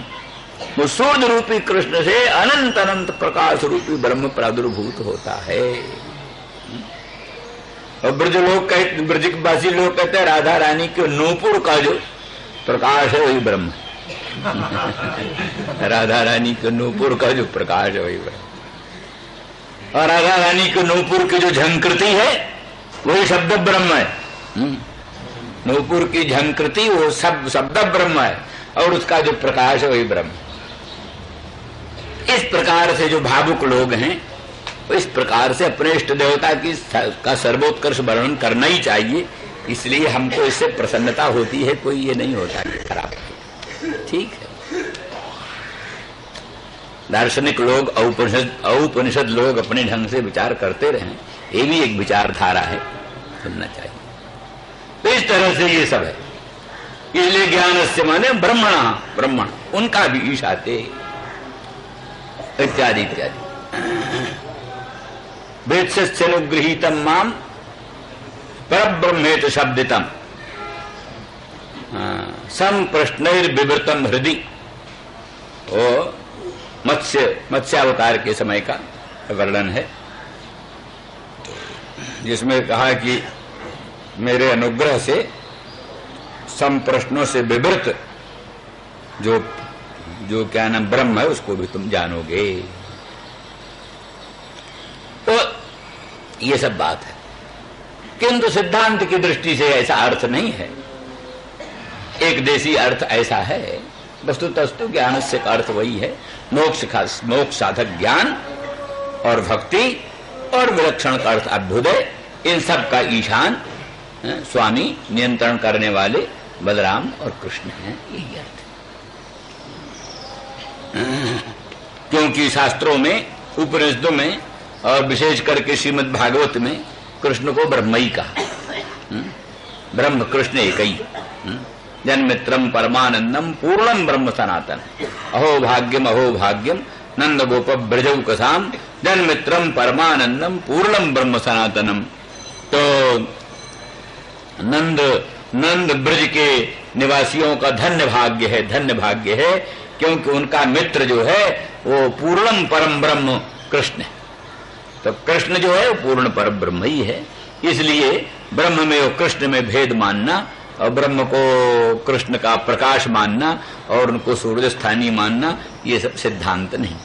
वो सूर्य रूपी कृष्ण से अनंत अनंत प्रकाश रूपी ब्रह्म प्रादुर्भूत होता है। और ब्रजवासी लोग कहते हैं राधा रानी के नूपुर का जो प्रकाश है वही ब्रह्म। राधा रानी के नूपुर का जो प्रकाश है वही ब्रह्म। और राधा रानी के नूपुर की जो झंकृति है वही शब्द ब्रह्म है। नूपुर की झंकृति वो सब शब्द ब्रह्म है, और उसका जो प्रकाश है वही ब्रह्म। इस प्रकार से जो भावुक लोग हैं वो इस प्रकार से अपने इष्ट देवता का सर्वोत्कर्ष वर्णन करना ही चाहिए। इसलिए हमको इससे प्रसन्नता होती है, कोई ये नहीं होता कि खराब। ठीक है, दार्शनिक लोग, औपनिषद लोग अपने ढंग से विचार करते रहे, ये भी एक विचारधारा है, सुनना चाहिए। तो इस तरह से ये सब है। इसलिए ज्ञान से माने ब्रह्मणा, ब्रह्मण उनका भी ईशाते इत्यादि इत्यादि। वेत्सनुगृहीतम माम परब्रह्मेत शब्दितम सम प्रश्नैर्विवृतम हृदि। वो मत्स्यावतार के समय का वर्णन है, जिसमें कहा कि मेरे अनुग्रह से सम प्रश्नों से विवृत जो क्या नाम ब्रह्म है उसको भी तुम जानोगे। तो ये सब बात है, किंतु सिद्धांत की दृष्टि से ऐसा अर्थ नहीं है। एक देशी अर्थ ऐसा है, वस्तुतस्तु ज्ञान से का अर्थ वही है, मोक्ष साधक ज्ञान और भक्ति और विलक्षण का अर्थ अभ्युदय। इन सब का ईशान स्वामी, नियंत्रण करने वाले बलराम और कृष्ण हैं, यही अर्थ है। क्योंकि शास्त्रों में, उपनिषदों में और विशेष करके श्रीमद् भागवत में कृष्ण को ब्रह्म ही कहा। ब्रह्म कृष्ण एक ही। जन्मित्रम परमानंदम पूर्णम ब्रह्म सनातन। अहो भाग्यम नंद गोप ब्रजौ कसाम जन्मित्रम परमानंदम पूर्णम ब्रह्म सनातनम। तो नंद ब्रज के निवासियों का धन्य भाग्य है, धन्य भाग्य है, क्योंकि उनका मित्र जो है वो पूर्णम परम ब्रह्म कृष्ण है। तो कृष्ण जो है वो पूर्ण परम ब्रह्म ही है। इसलिए ब्रह्म में और कृष्ण में भेद मानना और ब्रह्म को कृष्ण का प्रकाश मानना और उनको सूर्य स्थानीय मानना, ये सब सिद्धांत नहीं।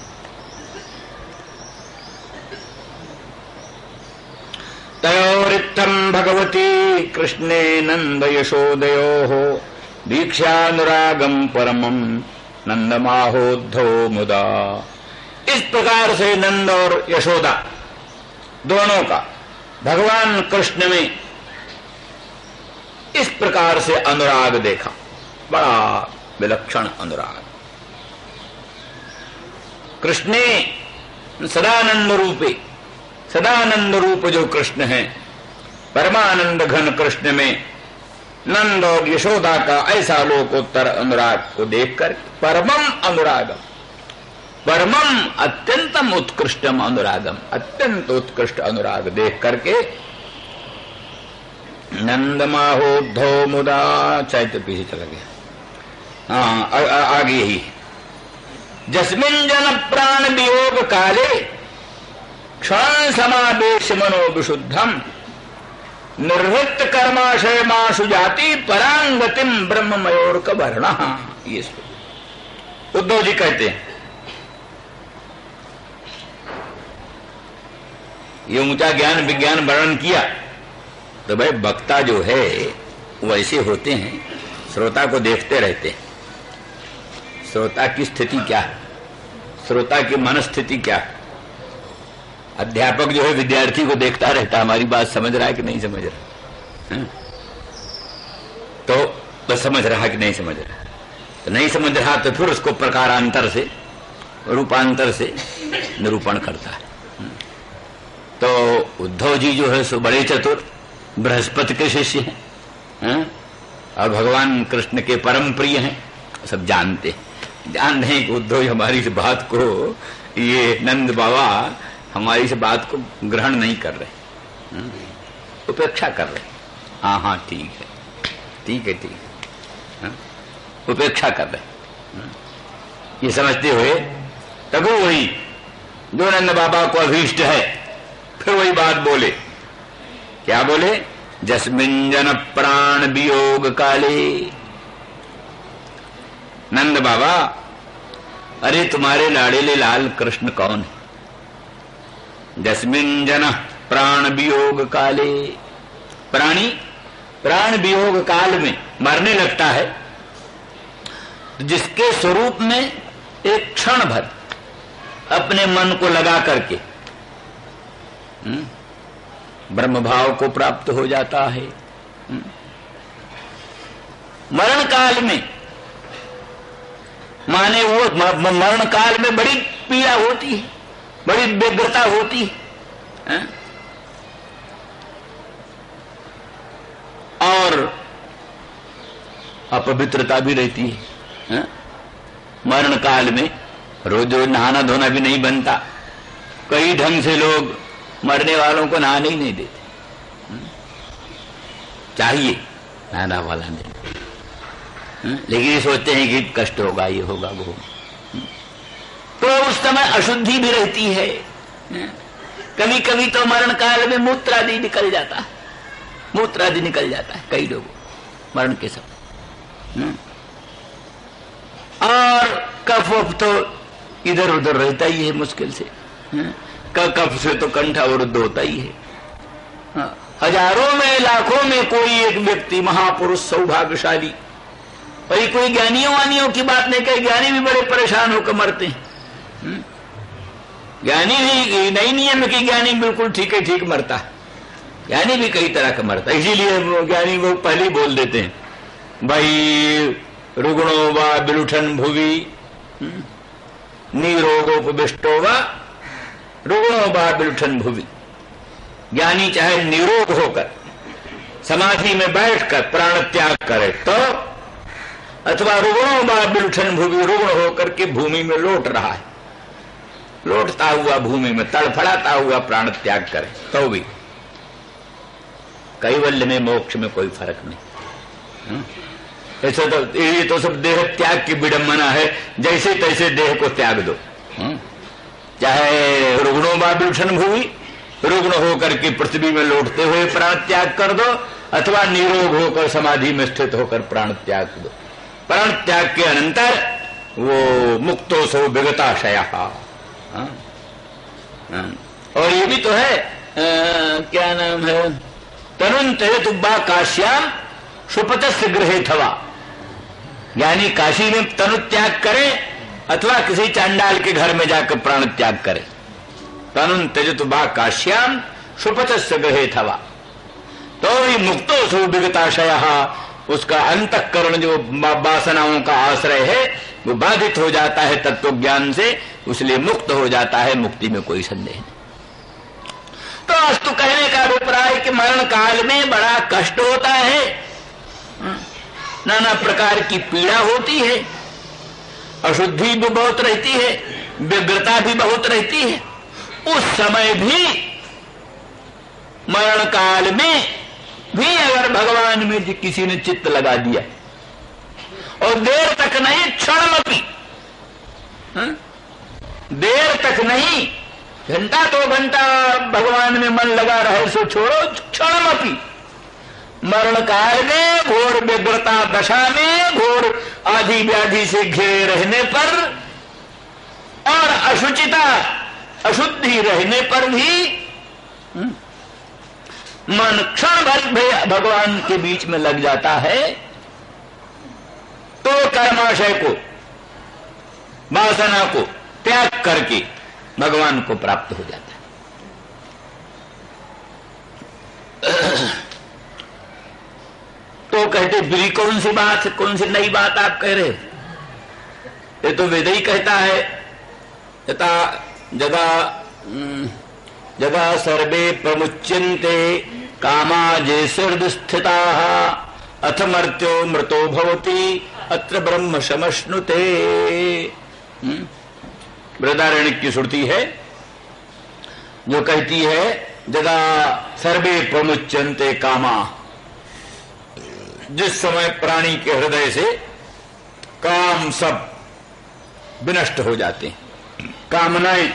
तयोरित्थम भगवती कृष्णे नंद यशोदयोः दीक्षानुरागम परमम नंदमाहोद्धो मुदा। इस प्रकार से नंद और यशोदा दोनों का भगवान कृष्ण में इस प्रकार से अनुराग देखा, बड़ा विलक्षण अनुराग। कृष्णे सदानंद रूपे, सदानंद रूप जो कृष्ण है, परमानंद घन कृष्ण में नंद और यशोदा का ऐसा लोकोत्तर अनुराग को देखकर, परमम अनुरागम, परमम अत्यंतम उत्कृष्टम अनुरागम, अत्यंत उत्कृष्ट अनुराग देख करके नंदमाहोद्धो मुदा। चैत्य पीछे चला गया। हाँ, आगे यही, जस्मिन जन प्राण वियोग काले क्षण समावेश मनो विशुद्धम निर्वृत्त कर्माशय माशु जाति परांगतिम ब्रह्ममयोर कवर्ण। ये उद्धव जी कहते हैं, ये ऊंचा ज्ञान विज्ञान वर्णन किया तो भाई वक्ता जो है वो ऐसे होते हैं, श्रोता को देखते रहते हैं। श्रोता की स्थिति क्या है, श्रोता की मनस्थिति क्या है। अध्यापक जो है विद्यार्थी को देखता रहता है, हमारी बात समझ रहा है कि नहीं समझ रहा है? तो बस समझ रहा है कि नहीं समझ रहा, तो नहीं समझ रहा तो फिर उसको प्रकारांतर से, रूपांतर से निरूपण करता है। तो उद्धव जी जो है सो बड़े चतुर, बृहस्पति के शिष्य हैं, और भगवान कृष्ण के परम प्रिय हैं। सब जानते हैं कि उद्धव जी हमारी इस बात को, ये नंद बाबा हमारी इस बात को ग्रहण नहीं कर रहे, उपेक्षा कर रहे। हाँ हाँ ठीक है, ठीक है, ठीक है, उपेक्षा कर रहे, ये समझते हुए तब वही जो नंद बाबा को अभीष्ट है फिर वही बात बोले। क्या बोले? जस्मिन जन प्राण वियोग काले। नंद बाबा, अरे तुम्हारे लाड़ेले लाल कृष्ण कौन है? जस्मिन जन प्राण वियोग काले। प्राणी प्राण वियोग काल में मरने लगता है, जिसके स्वरूप में एक क्षण भर अपने मन को लगा करके ब्रह्म भाव को प्राप्त हो जाता है। मरण काल में माने वो मरण काल में बड़ी पीड़ा होती है, बड़ी व्यग्रता होती है, और अपवित्रता भी रहती है। मरण काल में रोज रोज नहाना धोना भी नहीं बनता। कई ढंग से लोग मरने वालों को नहाने ही नहीं देते। चाहिए नहाना वाला नहीं, लेकिन ये सोचते हैं कि कष्ट होगा, ये होगा, वो होगा। तो उस समय अशुद्धि भी रहती है। कभी कभी तो मरण काल में मूत्रादि निकल जाता है, मूत्रादि निकल जाता है कई लोगों मरण के समय। और कफ वफ तो इधर उधर रहता ही है मुश्किल से। कफ से तो कंठ अवरुद्ध होता ही है। हजारों में लाखों में कोई एक व्यक्ति महापुरुष सौभाग्यशाली, वही कोई ज्ञानियों वानियों की बात नहीं कहे, ज्ञानी भी बड़े परेशान होकर मरते हैं। ज्ञानी भी नहीं नियम कि ज्ञानी बिल्कुल ठीक है ठीक मरता है, ज्ञानी भी कई तरह का मरता है। इसीलिए ज्ञानी वो पहले ही बोल देते हैं भाई रुग्णो वा बिलुठन भुवि निरोगोपविष्टो वा रुग्णो वा बिलुठन भुवि। ज्ञानी चाहे निरोग होकर समाधि में बैठकर प्राण त्याग करे तो, अथवा रुग्णो वा बिलुठन भुवि, रुग्ण होकर के भूमि में लौट रहा है, लौटता हुआ भूमि में तड़फड़ाता हुआ प्राण त्याग करे तो भी कैवल्य में मोक्ष में कोई फर्क नहीं। ऐसा तो ये तो सब देह त्याग की विडंबना है। जैसे तैसे देह को त्याग दो, चाहे रुग्णों वा बिलुठन भूमि, रुग्ण होकर के पृथ्वी में लौटते हुए प्राण त्याग कर दो, अथवा निरोग होकर समाधि में स्थित होकर प्राण त्याग दो। प्राण त्याग के अनंतर वो मुक्तो सो विगताशया। और ये भी तो है, क्या नाम है, तरुण तेतु बा काश्याम सुपतस्य गृहे थवा। यानी काशी में तनु त्याग करे अथवा किसी चांडाल के घर में जाकर प्राण त्याग करे। तनु त्यजतु बा काश्याम सुपतस्य गृहे थवा, तो भी मुक्तो सो विगताशयः, उसका अंतःकरण जो वासनाओं का आश्रय है वो बाधित हो जाता है तत्व ज्ञान से, इसलिए मुक्त हो जाता है। मुक्ति में कोई संदेह नहीं। तो अस्तु कहने का अभिप्राय कि मरण काल में बड़ा कष्ट होता है, नाना प्रकार की पीड़ा होती है, अशुद्धि भी बहुत रहती है, व्यग्रता भी बहुत रहती है। उस समय भी मरण काल में भी अगर भगवान में किसी ने चित्त लगा दिया और देर तक नहीं, क्षणमपि, देर तक नहीं, घंटा तो घंटा भगवान में मन लगा रहे सो छोड़ो, क्षणमपि मरण काल में घोर व्यग्रता दशा में, घोर आदि व्याधि से घिरे रहने पर और अशुचिता अशुद्धि रहने पर भी मन क्षण भर भगवान के बीच में लग जाता है, तो कर्माशय को, वासना को त्याग करके भगवान को प्राप्त हो जाता है। तो कहते बिरी कौन सी बात, कौन सी नई बात आप कह रहे हो? ये तो वेद ही कहता है, यथा जदा जदा सर्वे प्रमुच्यन्ते कामा जे हृदि स्थिताः अथ मर्त्यो मृतो भवति अत्र ब्रह्म समश्नुते। बृहदारण्यक की श्रुति है जो कहती है यदा सर्वे प्रमुच्यन्ते कामा, जिस समय प्राणी के हृदय से काम सब विनष्ट हो जाते हैं, कामनाएं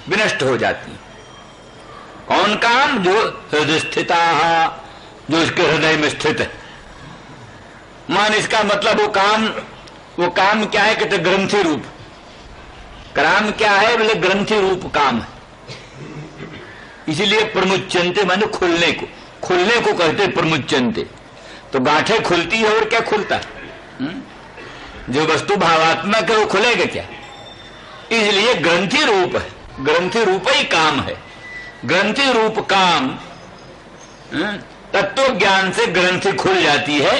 विनष्ट हो जाती हैं। कौन काम? जो हृदय स्थिता, जो इसके हृदय में स्थित है। मान इसका मतलब वो काम क्या है? कहते ग्रंथि रूप। काम क्या है? बोले ग्रंथि रूप काम है। इसीलिए प्रमुच्यन्ते माने खुलने को कहते प्रमुच्यन्ते। तो गांठें खुलती है और क्या खुलता है? जो वस्तु भावात्मक है वो खुलेगा क्या? इसलिए ग्रंथि रूप है, ग्रंथि रूप ही काम है। ग्रंथि रूप काम, तत्व ज्ञान से ग्रंथि खुल जाती है।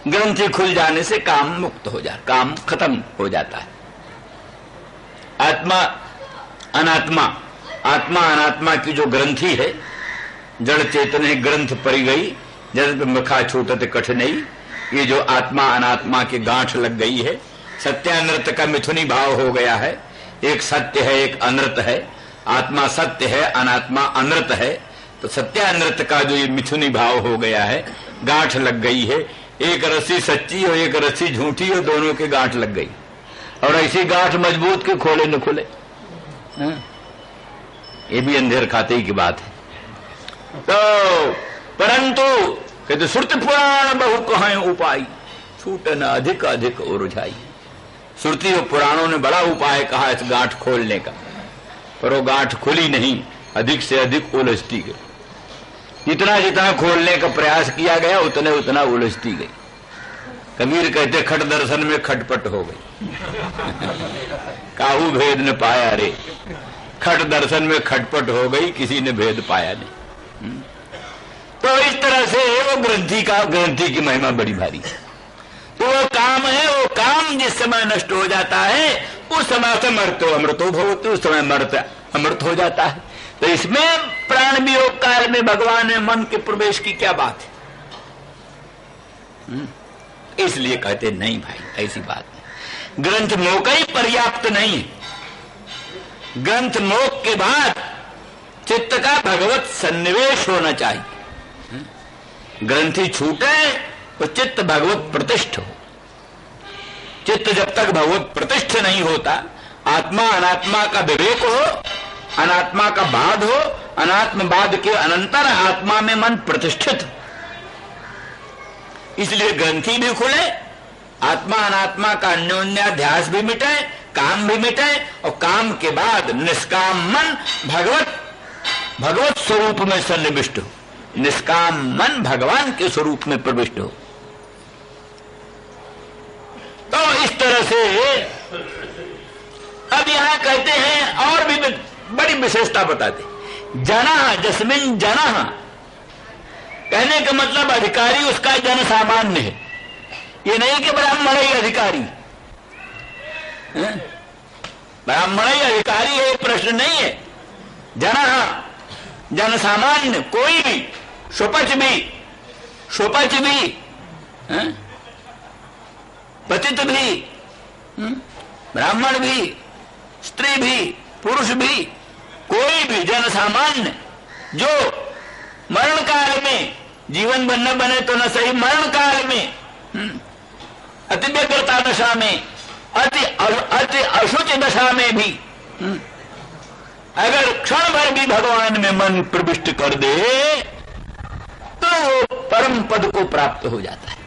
ग्रंथि खुल जाने से काम मुक्त हो जाता, काम खत्म हो जाता है। आत्मा अनात्मा की जो ग्रंथि है, जड़ चेतन है, ग्रंथ परी गई जब मखा छूटत कठिनाई। ये जो आत्मा अनात्मा की गांठ लग गई है, सत्यानृत का मिथुनी भाव हो गया है। एक सत्य है, एक अनृत है। आत्मा सत्य है, अनात्मा अनृत है। तो सत्यानृत का जो ये मिथुनी भाव हो गया है, गांठ लग गई है। एक रस्सी सच्ची और एक रस्सी झूठी और दोनों की गांठ लग गई। और ऐसी गांठ मजबूत के खोले न खुले, ये भी अंधेर खाते ही की बात है। तो परंतु कहते श्रुति पुराण बहु कहें उपाय, छूटे न अधिक अधिक उलझाई। श्रुति और पुराणों ने बड़ा उपाय कहा इस गांठ खोलने का, पर वो गांठ खुली नहीं, अधिक से अधिक उलझती गई। जितना जितना खोलने का प्रयास किया गया उतने उतना उलझती गई। कबीर कहते खट दर्शन में खटपट हो गई, काहू भेद न पाया रे। खट दर्शन में खटपट हो गई, किसी ने भेद पाया नहीं। तो इस तरह से वो ग्रंथि की महिमा बड़ी भारी है। तो वो काम है, वो काम जिस समय नष्ट हो जाता है उस समय से मरतो अमृतो भवति, उस समय मरते अमृत हो जाता है। तो इसमें प्राण वियोग काल में भगवान ने मन के प्रवेश की क्या बात है? इसलिए कहते नहीं भाई, ऐसी बात नहीं। ग्रंथ मोक ही पर्याप्त नहीं है। ग्रंथ मोक के बाद चित्त का भगवत सन्निवेश होना चाहिए। ग्रंथि छूटे तो चित्त भगवत प्रतिष्ठ हो। चित्त जब तक भगवत प्रतिष्ठ नहीं होता, आत्मा अनात्मा का विवेक हो, अनात्मा का बाद हो, अनात्मवाद के अनंतर आत्मा में मन प्रतिष्ठित। इसलिए ग्रंथि भी खुले, आत्मा अनात्मा का अन्योन्याध्यास भी मिटे, काम भी मिटे, और काम के बाद निष्काम मन भगवत स्वरूप में सन्निविष्ट हो। निष्काम मन भगवान के स्वरूप में प्रविष्ट हो। तो इस तरह से अब यहां कहते हैं और भी बड़ी विशेषता बताते, जना जस्मिन जना, कहने का मतलब अधिकारी उसका जन सामान्य है। ये नहीं कि ब्राह्मण ही अधिकारी, ब्राह्मण ही अधिकारी है, प्रश्न नहीं है। जना जन सामान्य, कोई भी, सुपच भी, पतित भी, ब्राह्मण भी, स्त्री भी, पुरुष भी, कोई भी जन सामान्य जो मरण काल में, जीवन बन न बने तो न सही, मरण काल में, अति व्यग्रता दशा में, अति अशुच दशा में भी अगर क्षण भर भी भगवान में मन प्रविष्ट कर दे तो वो परम पद को प्राप्त हो जाता है।